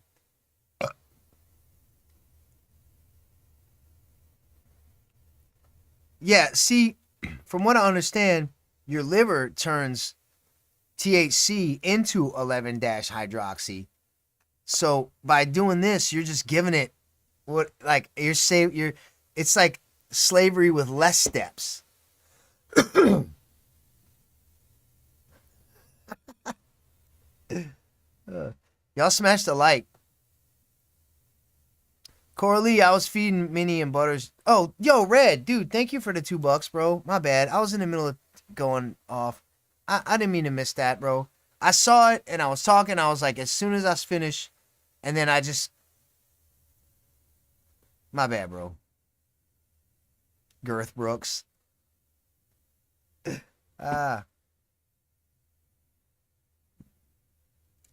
Yeah, see, from what I understand, your liver turns THC into 11-hydroxy. So by doing this, you're just giving it what, like, it's like slavery with less steps. Y'all smashed a like. Coralie, I was feeding Minnie and Butters. Oh, yo, Red, dude, thank you for the $2, bro. My bad. I was in the middle of going off. I didn't mean to miss that, bro. I saw it and I was talking. I was like, as soon as I finish, and then I just... My bad, bro. Girth Brooks.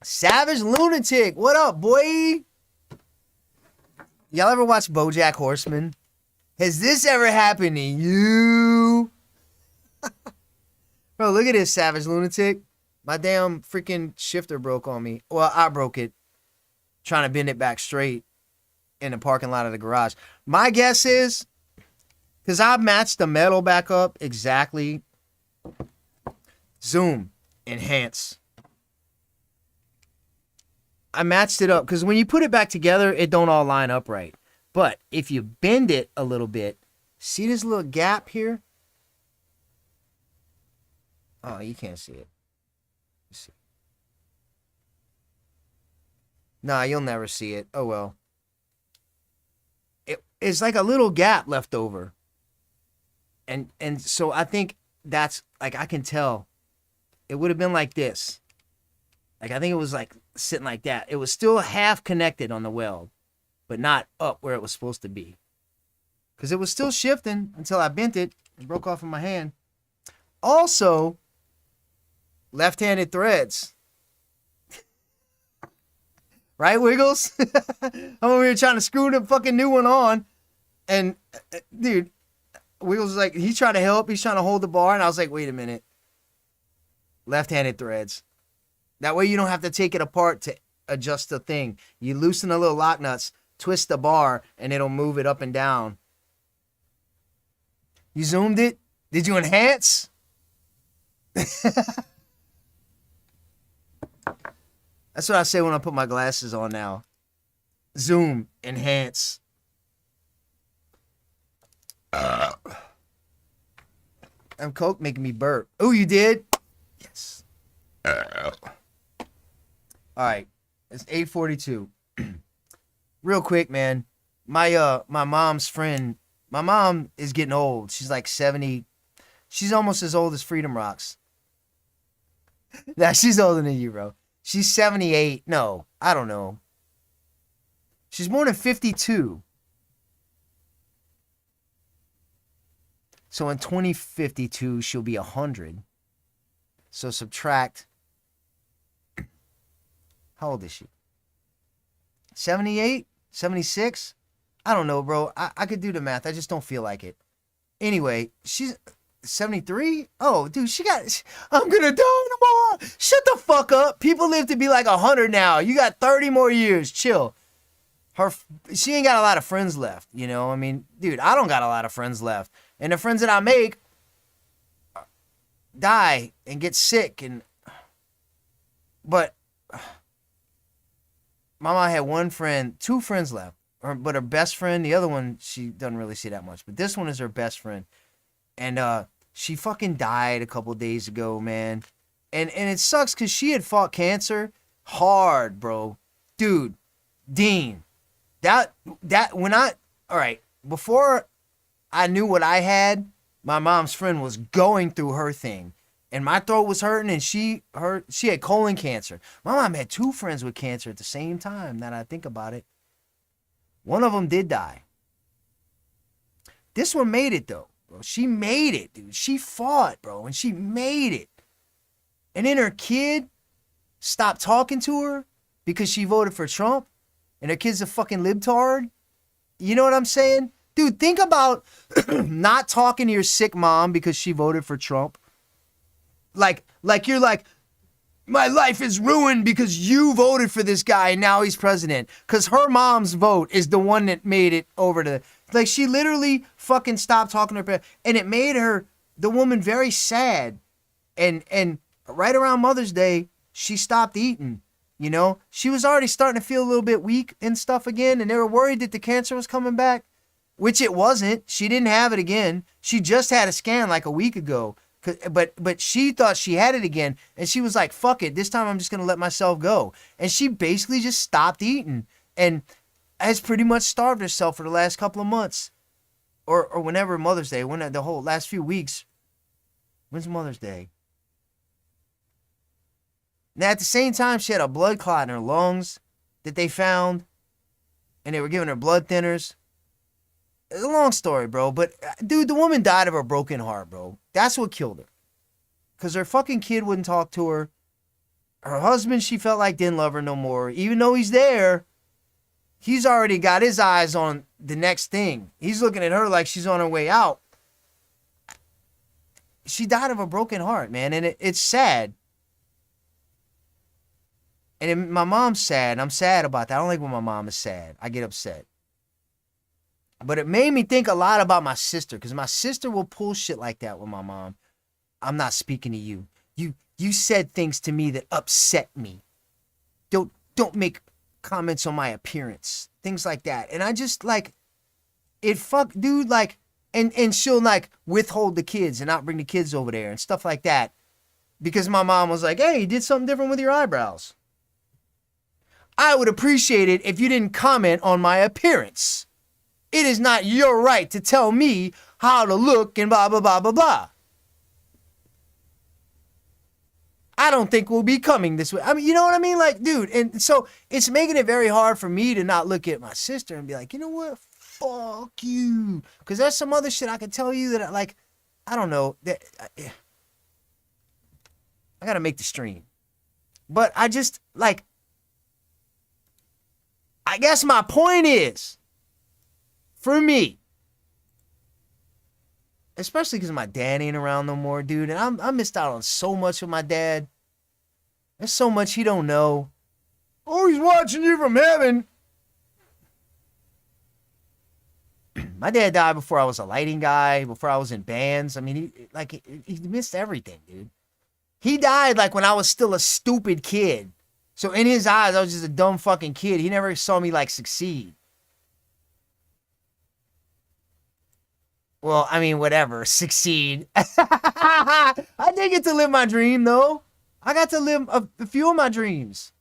Savage Lunatic, what up, boy? Y'all ever watch BoJack Horseman? Has this ever happened to you? Bro, look at this, Savage Lunatic. My damn freaking shifter broke on me. Well, I broke it. Trying to bend it back straight. in the parking lot of the garage. My guess is, because I've matched the metal back up exactly. Zoom, enhance. I matched it up because when you put it back together, it don't all line up right. But if you bend it a little bit, see this little gap here? Oh, you can't see it. Let's see. Nah, you'll never see it. Oh well. It's like a little gap left over. And so I think that's like, I can tell it would have been like this. Like, I think it was like sitting like that. It was still half connected on the weld, but not up where it was supposed to be. Because it was still shifting until I bent it and broke off in my hand. Also, left-handed threads. Right, Wiggles? I'm over here trying to screw the fucking new one on. And, dude, Wiggles was like, he's trying to help. He's trying to hold the bar. And I was like, wait a minute. Left-handed threads. That way you don't have to take it apart to adjust the thing. You loosen the little lock nuts, twist the bar, and it'll move it up and down. You zoomed it? Did you enhance? That's what I say when I put my glasses on now. Zoom, enhance. I'm Coke making me burp. Oh, you did? Yes. All right. It's 8:42. Real quick, man. My mom's friend. My mom is getting old. She's like 70. She's almost as old as Freedom Rocks. Nah, she's older than you, bro. She's 78. No, I don't know. She's more than 52. So in 2052, she'll be 100. So subtract. How old is she? 78? 76? I don't know, bro. I could do the math. I just don't feel like it. Anyway, she's 73? Oh, dude, I'm gonna die tomorrow. Shut the fuck up. People live to be like 100 now. You got 30 more years. Chill. She ain't got a lot of friends left, you know? I mean, dude, I don't got a lot of friends left. And the friends that I make die and get sick. But Mama had two friends left. But her best friend, the other one, she doesn't really see that much. But this one is her best friend. And she fucking died a couple days ago, man. And it sucks because she had fought cancer hard, bro. Dude, Dean. Before I knew what I had, my mom's friend was going through her thing. And my throat was hurting, and she had colon cancer. My mom had two friends with cancer at the same time, now that I think about it. One of them did die. This one made it, though, bro. She made it, dude. She fought, bro, and she made it. And then her kid stopped talking to her because she voted for Trump, and her kid's a fucking libtard. You know what I'm saying? Dude, think about not talking to your sick mom because she voted for Trump. Like you're like, my life is ruined because you voted for this guy and now he's president. Because her mom's vote is the one that made it over to... Like, she literally fucking stopped talking to her parents. And it made the woman, very sad. And right around Mother's Day, she stopped eating. You know? She was already starting to feel a little bit weak and stuff again. And they were worried that the cancer was coming back. Which it wasn't. She didn't have it again. She just had a scan like a week ago. But she thought she had it again, and she was like, fuck it, this time I'm just going to let myself go. And she basically just stopped eating and has pretty much starved herself for the last couple of months. Or whenever Mother's Day, when the whole last few weeks. When's Mother's Day? Now, at the same time, she had a blood clot in her lungs that they found, and they were giving her blood thinners. It's a long story, bro, but dude, the woman died of a broken heart, bro. That's what killed her. Because her fucking kid wouldn't talk to her. Her husband, she felt like, didn't love her no more. Even though he's there, he's already got his eyes on the next thing. He's looking at her like she's on her way out. She died of a broken heart, man, and it's sad. And my mom's sad, and I'm sad about that. I don't like when my mom is sad. I get upset. But it made me think a lot about my sister, because my sister will pull shit like that with my mom. I'm not speaking to you. You said things to me that upset me. Don't make comments on my appearance. Things like that. And I just like it dude, like, and she'll like withhold the kids and not bring the kids over there and stuff like that. Because my mom was like, hey, you did something different with your eyebrows. I would appreciate it if you didn't comment on my appearance. It is not your right to tell me how to look and blah, blah, blah, blah, blah. I don't think we'll be coming this way. I mean, you know what I mean? Like, dude, and so it's making it very hard for me to not look at my sister and be like, you know what? Fuck you. Because there's some other shit I can tell you that, like, I don't know. That I got to make the stream. But I just, like, I guess my point is, for me, especially because my dad ain't around no more, dude. And I missed out on so much with my dad. There's so much he don't know. Oh, he's watching you from heaven. My dad died before I was a lighting guy, before I was in bands. I mean, he missed everything, dude. He died like when I was still a stupid kid. So in his eyes, I was just a dumb fucking kid. He never saw me like succeed. Well, I mean, whatever. Succeed. I did get to live my dream, though. I got to live a few of my dreams.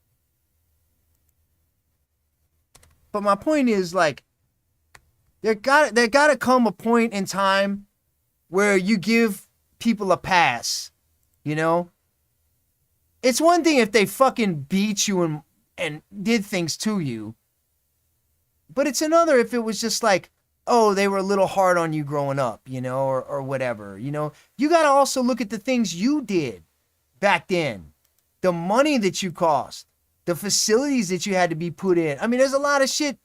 But my point is, like, there gotta come a point in time where you give people a pass, you know? It's one thing if they fucking beat you and did things to you. But it's another if it was just like, oh, they were a little hard on you growing up, you know, or whatever, you know. You got to also look at the things you did back then. The money that you cost. The facilities that you had to be put in. I mean, there's a lot of shit,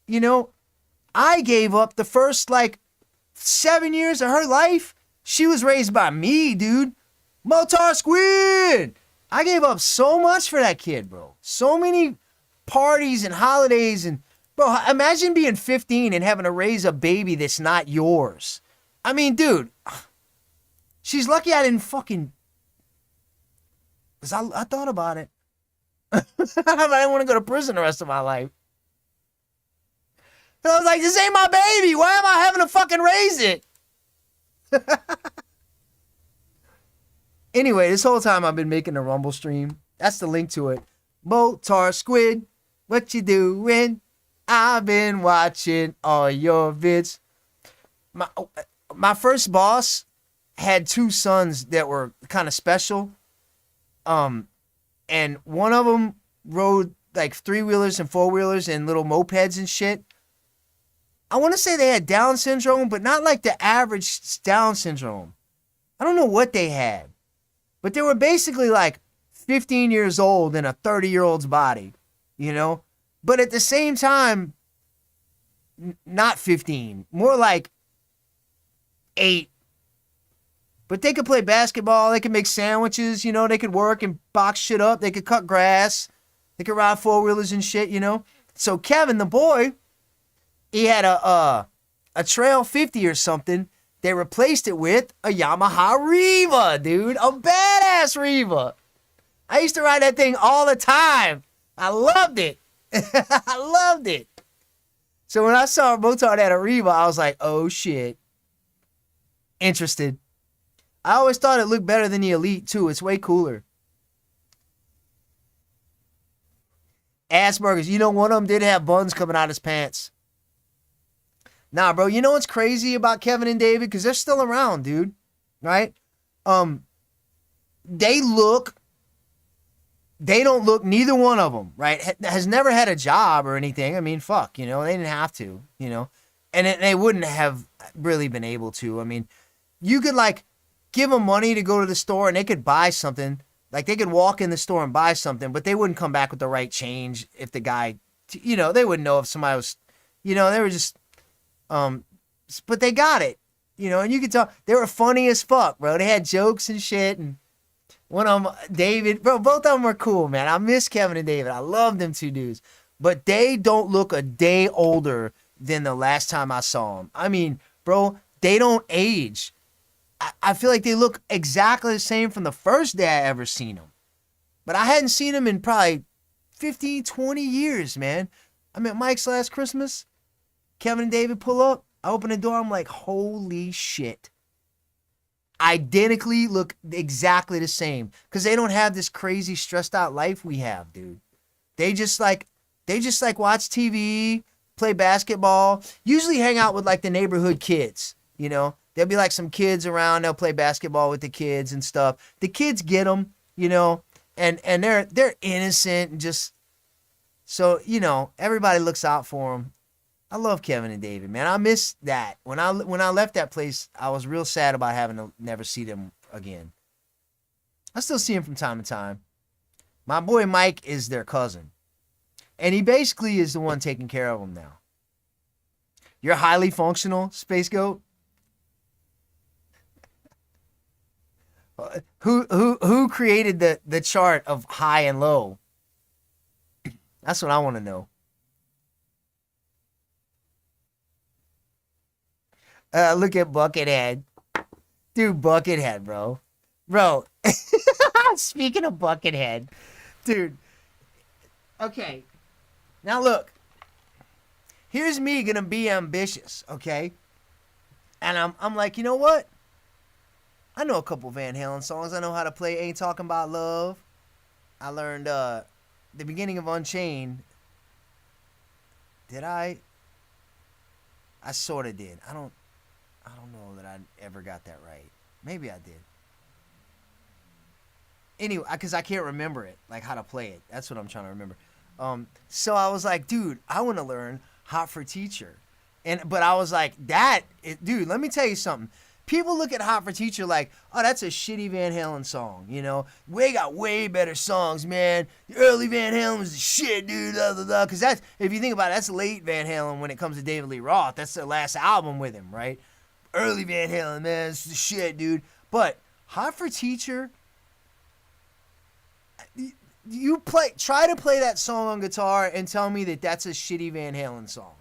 you know. I gave up the first, like, 7 years of her life. She was raised by me, dude. Motar Squid! I gave up so much for that kid, bro. So many parties and holidays and... Bro, imagine being 15 and having to raise a baby that's not yours. I mean, dude, she's lucky I didn't fucking... Because I thought about it. I didn't want to go to prison the rest of my life. And I was like, this ain't my baby. Why am I having to fucking raise it? Anyway, this whole time I've been making a Rumble stream. That's the link to it. Motar Squid, what you doing? I've been watching all your vids. My first boss had two sons that were kind of special. And one of them rode like 3-wheelers and 4-wheelers and little mopeds and shit. I want to say they had Down syndrome, but not like the average Down syndrome. I don't know what they had. But they were basically like 15 years old in a 30-year-old's body, you know? But at the same time, not 15, more like 8. But they could play basketball, they could make sandwiches, you know, they could work and box shit up, they could cut grass, they could ride 4-wheelers and shit, you know? So Kevin, the boy, he had a Trail 50 or something. They replaced it with a Yamaha Riva, dude. A badass Riva. I used to ride that thing all the time. I loved it. I loved it. So when I saw Motard at a Riva, I was like, oh shit. Interested. I always thought it looked better than the Elite too. It's way cooler. Asperger's. You know, one of them did have buns coming out his pants. Nah, bro, you know what's crazy about Kevin and David? Because they're still around, dude. Right? They don't look, neither one of them, right? Has never had a job or anything. I mean, fuck, you know, they didn't have to, you know. And they wouldn't have really been able to. I mean, you could, like, give them money to go to the store and they could buy something. Like, they could walk in the store and buy something, but they wouldn't come back with the right change if the guy, you know, they wouldn't know if somebody was, you know, they were just... but they got it, you know, and you could tell they were funny as fuck, bro. They had jokes and shit, and one of them, David, bro, both of them were cool, man. I miss Kevin and David. I love them two dudes, but they don't look a day older than the last time I saw them. I mean, bro, they don't age. I feel like they look exactly the same from the first day I ever seen them. But I hadn't seen them in probably 15, 20 years, man. I'm at Mike's last Christmas. Kevin and David pull up. I open the door. I'm like, holy shit. Identically look exactly the same. Because they don't have this crazy stressed out life we have, dude. They just like watch TV, play basketball, usually hang out with like the neighborhood kids, you know? There'll be like some kids around, they'll play basketball with the kids and stuff. The kids get them, you know, and they're innocent and just, so, you know, everybody looks out for them. I love Kevin and David, man. I miss that. When I left that place, I was real sad about having to never see them again. I still see them from time to time. My boy Mike is their cousin. And he basically is the one taking care of them now. You're highly functional, Space Goat? Who created the chart of high and low? That's what I want to know. Look at Buckethead. Dude, Buckethead, bro. Bro. Speaking of Buckethead. Dude. Okay. Now look. Here's me gonna be ambitious, okay? And I'm like, you know what? I know a couple Van Halen songs. I know how to play Ain't Talking About Love. I learned the beginning of Unchained. Did I? I sort of did. I don't know that I ever got that right. Maybe I did. Anyway, because I can't remember it, like how to play it. That's what I'm trying to remember. So I was like, dude, I want to learn Hot for Teacher. But I was like, dude, let me tell you something. People look at Hot for Teacher like, oh, that's a shitty Van Halen song, you know? We got way better songs, man. The early Van Halen was the shit, dude, Because that's, if you think about it, that's late Van Halen when it comes to David Lee Roth. That's their last album with him, right? Early Van Halen, man, it's the shit, dude. But Hot for Teacher, try to play that song on guitar and tell me that that's a shitty Van Halen song.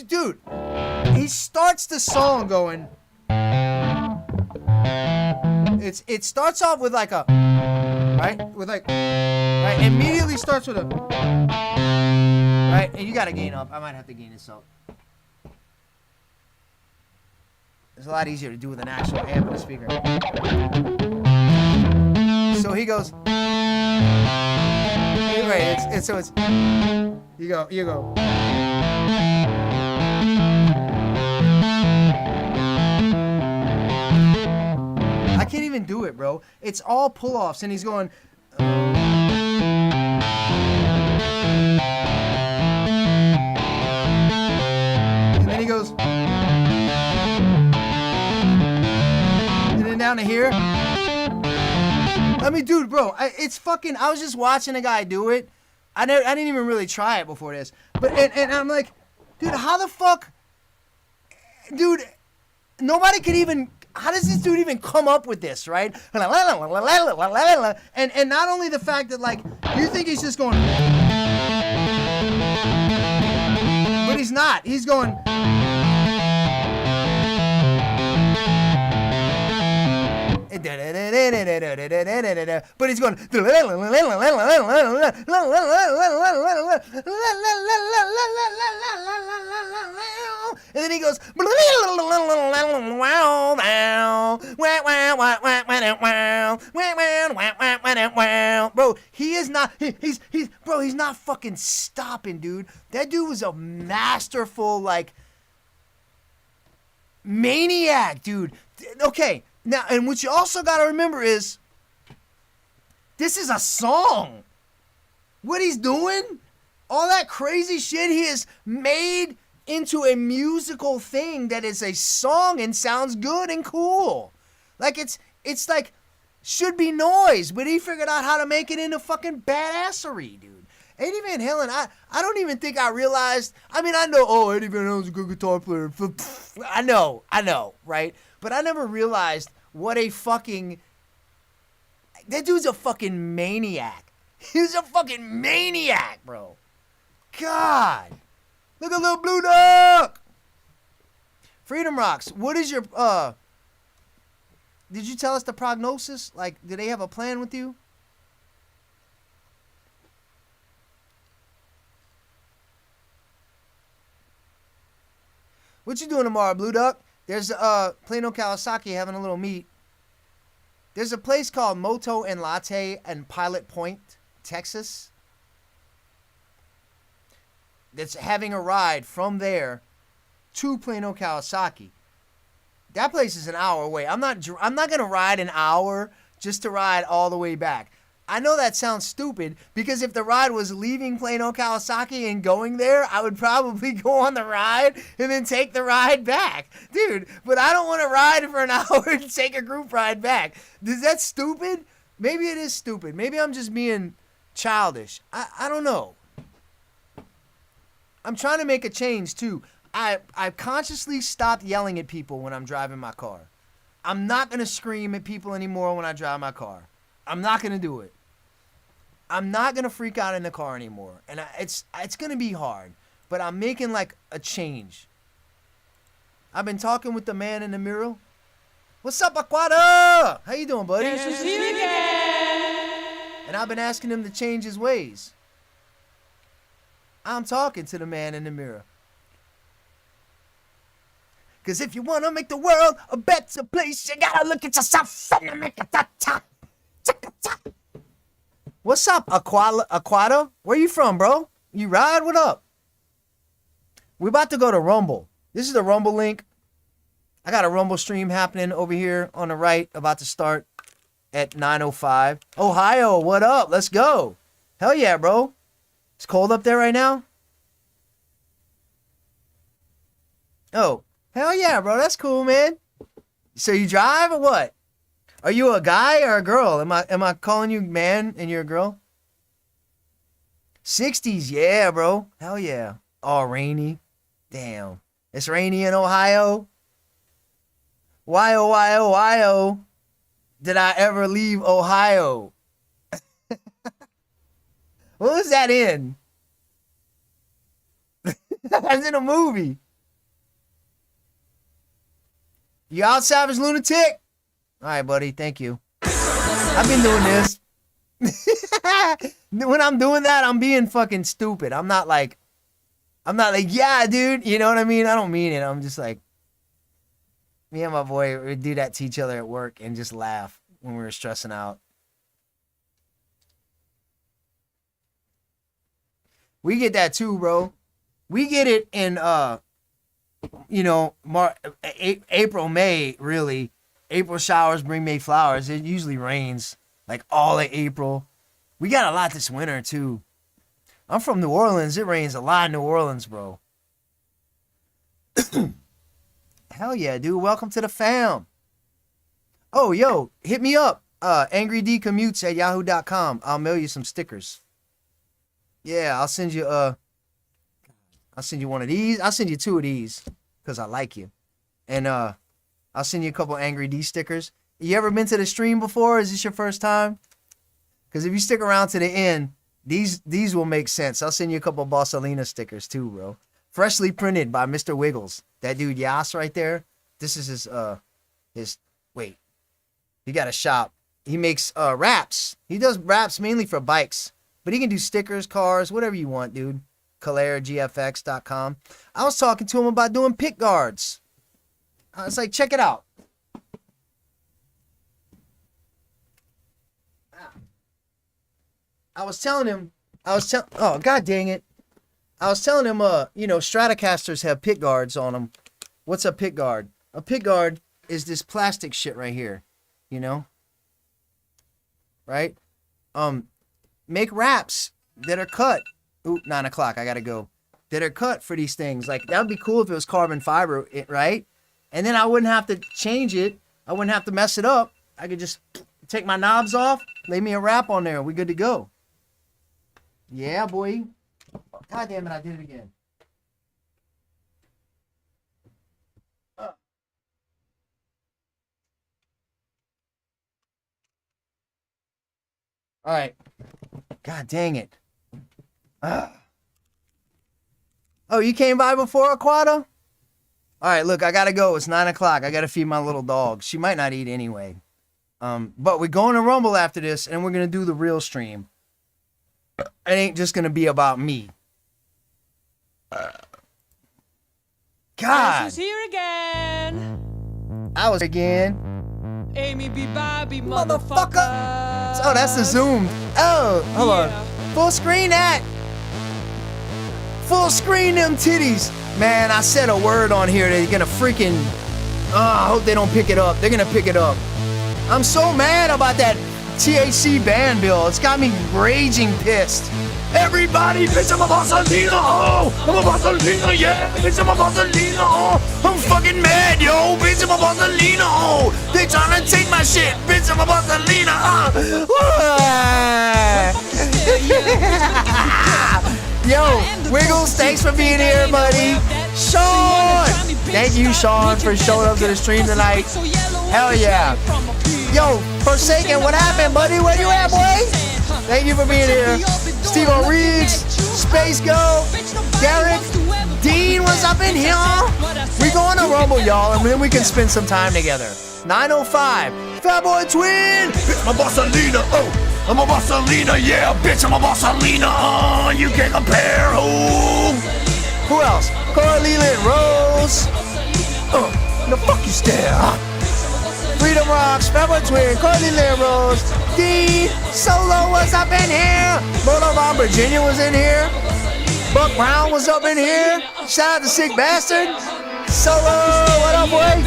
Dude, he starts the song going... It starts off with like a, right? With like, right? Immediately starts with a, right? And you gotta gain up. I might have to gain this up. It's a lot easier to do with an actual amp and a speaker. So he goes, right? So it's, you go. I can't even do it, bro. It's all pull-offs, and he's going... And then he goes... And then down to here. I mean, dude, bro, it's fucking... I was just watching a guy do it. I didn't even really try it before this. But and I'm like, dude, how the fuck... Dude, nobody could even... How does this dude even come up with this, right? And not only the fact that, like, you think he's just going... But he's not. He's going... But he's going... And then he goes... Bro, he is not... he's not fucking stopping, dude. That dude was a masterful, like... maniac, dude. Okay, now, and what you also gotta remember is... this is a song. What he's doing... all that crazy shit he has made into a musical thing that is a song and sounds good and cool. Like, it's like, should be noise, but he figured out how to make it into fucking badassery, dude. Eddie Van Halen, I don't even think I realized, I mean, I know, Eddie Van Halen's a good guitar player. I know, right? But I never realized what a fucking, that dude's a fucking maniac. He's a fucking maniac, bro. God. Look at little blue duck. Freedom Rocks. What is your did you tell us the prognosis? Like, do they have a plan with you? What you doing tomorrow, Blue Duck? There's Plano Kawasaki having a little meet. There's a place called Moto and Latte in Pilot Point, Texas, that's having a ride from there to Plano Kawasaki. That place is an hour away. I'm not gonna ride an hour just to ride all the way back. I know that sounds stupid because if the ride was leaving Plano Kawasaki and going there, I would probably go on the ride and then take the ride back. Dude, but I don't want to ride for an hour and take a group ride back. Is that stupid? Maybe it is stupid. Maybe I'm just being childish. I don't know. I'm trying to make a change too. I've consciously stopped yelling at people when I'm driving my car. I'm not going to scream at people anymore when I drive my car. I'm not going to do it. I'm not going to freak out in the car anymore. And it's going to be hard. But I'm making like a change. I've been talking with the man in the mirror. What's up, Aquata? How you doing, buddy? This is you again. And I've been asking him to change his ways. I'm talking to the man in the mirror. Because if you want to make the world a better place, you got to look at yourself and make it that top. What's up, Aquata? Where you from, bro? You ride? What up? We're about to go to Rumble. This is the Rumble link. I got a Rumble stream happening over here on the right, about to start at 9:05. Ohio, what up? Let's go. Hell yeah, bro. It's cold up there right now? Oh, hell yeah, bro. That's cool, man. So you drive or what? Are you a guy or a girl? Am I calling you man and you're a girl? 60s, yeah, bro. Hell yeah. Oh, rainy. Damn. It's rainy in Ohio. Why, oh, why, oh, why, oh, did I ever leave Ohio? What was that in? That's in a movie. You out, Savage Lunatic? All right, buddy. Thank you. I've been doing this. When I'm doing that, I'm being fucking stupid. I'm not like, yeah, dude. You know what I mean? I don't mean it. I'm just like, me and my boy would do that to each other at work and just laugh when we were stressing out. We get that too, bro. We get it in, April, May, really. April showers bring May flowers. It usually rains like all of April. We got a lot this winter too. I'm from New Orleans. It rains a lot in New Orleans, bro. Hell yeah, dude. Welcome to the fam. Oh, yo, hit me up. AngryDcommutes@yahoo.com. I'll mail you some stickers. Yeah, I'll send you one of these. I'll send you two of these because I like you. And I'll send you a couple Angry D stickers. You ever been to the stream before? Is this your first time? Because if you stick around to the end, these will make sense. I'll send you a couple Bossalina stickers too, bro. Freshly printed by Mr. Wiggles. That dude Yas right there. This is his wait. He got a shop. He makes wraps. He does wraps mainly for bikes. But he can do stickers, cars, whatever you want, dude. KaleraGFX.com. I was talking to him about doing pick guards. I was like, check it out. I was telling him, oh, god dang it. I was telling him, Stratocasters have pick guards on them. What's a pick guard? A pick guard is this plastic shit right here, you know? Right? Make wraps that are cut. Ooh, 9 o'clock, I gotta go. That are cut for these things. Like, that would be cool if it was carbon fiber, right? And then I wouldn't have to change it. I wouldn't have to mess it up. I could just take my knobs off, lay me a wrap on there, we good to go. Yeah, boy. God damn it, I did it again. All right. God dang it. Oh, you came by before, Aquata? All right, look, I gotta go. It's 9 o'clock. I gotta feed my little dog. She might not eat anyway. But we're going to Rumble after this, and we're gonna do the real stream. It ain't just gonna be about me. God. Who's here again? I was again. Amy B. Bobby, Motherfucker. motherfucker. Oh, that's the zoom. Oh, hold on. Full screen that. Full screen them titties. Man, I said a word on here. They're gonna freaking. I hope they don't pick it up. They're gonna pick it up. I'm so mad about that THC ban bill. It's got me raging pissed. Everybody, bitch, I'm a Bossalina, oh! I'm a Bossalina, yeah, bitch, I'm a Bossalina, oh! I'm fucking mad, yo, bitch, I'm a Bossalina, oh! They tryna take my shit, bitch, I'm a Bossalina, Yo, Wiggles, thanks for being here, buddy. Sean! Thank you, Sean, for showing up to the stream tonight. Hell yeah. Yo, Forsaken, what happened, buddy? Where you at, boy? Thank you for being here. Steve O'Reeves, Space Go, Derek, Dean was up in here. We going to Rumble, y'all, and then we can spend some time together. 9:05, Fatboy Twin. bitch, I'm a Bossalina, oh! I'm a Bossalina, yeah, bitch, I'm a Bossalina, oh! You can't compare, oh! Who else? Cora Leland Rose. The fuck you stare? Freedom Rocks, Fatboy Twin, Cora Leland Rose. D Solo was up in here. Boulevard Virginia was in here. Buck Brown was up in here. Shout out to Sick Bastard. Solo, what up, boy?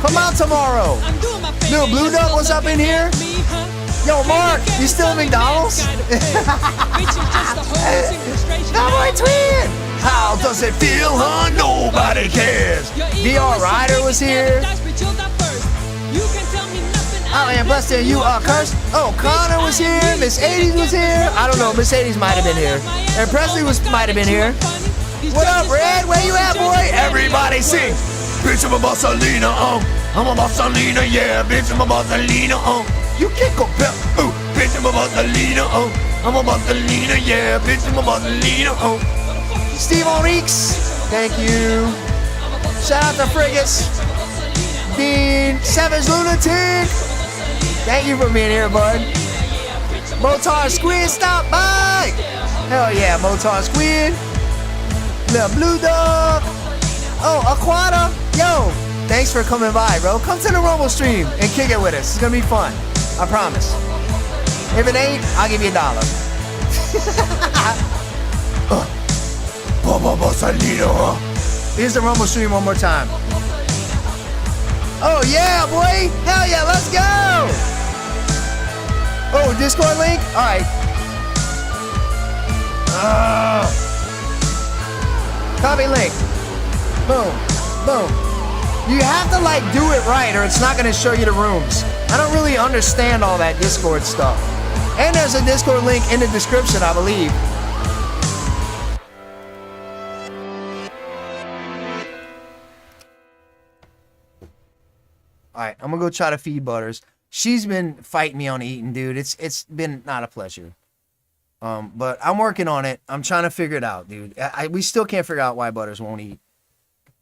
Come out tomorrow. Little Blue Duck was up in here. Yo, Mark, you still at McDonald's? Fatboy Twin. How does it feel, huh? Nobody cares. VR Rider was here. Oh, and Buster, you are cursed. Oh, Connor was here. Miss 80s was here. I don't know. Miss 80s might have been here. And Presley might have been here. What up, Red? Where you at, boy? Everybody sing. Bitch, I'm a Bossalina, oh! I'm a Bossalina, yeah, bitch, I'm a Bossalina, oh! You can't compare, oh! Bitch, I'm a Bossalina, oh! I'm a Bossalina, yeah, bitch, I'm a Bossalina, oh! Steve Onyx, thank you. Shout out to Frigates. Dean, Savage Lunatic, thank you for being here, bud. Motar Squid, stop by. Hell yeah, Motar Squid. Little Blue Dog. Oh, Aquata, yo, thanks for coming by, bro. Come to the Rumble stream and kick it with us. It's gonna be fun, I promise. If it ain't, I'll give you $1. Bossalina, Here's the Rumble stream one more time. Oh yeah, boy! Hell yeah, let's go! Oh, Discord link? Alright. Copy link. Boom. Boom. You have to like do it right or it's not gonna show you the rooms. I don't really understand all that Discord stuff. And there's a Discord link in the description, I believe. Alright, I'm gonna go try to feed Butters. She's been fighting me on eating, dude. It's been not a pleasure. But I'm working on it. I'm trying to figure it out, dude. We still can't figure out why Butters won't eat.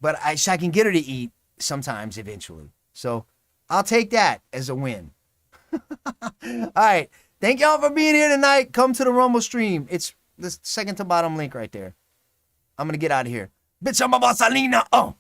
But I can get her to eat sometimes eventually. So I'll take that as a win. Alright. Thank y'all for being here tonight. Come to the Rumble stream. It's the second to bottom link right there. I'm gonna get out of here. bitch, I'm a Bossalina, oh!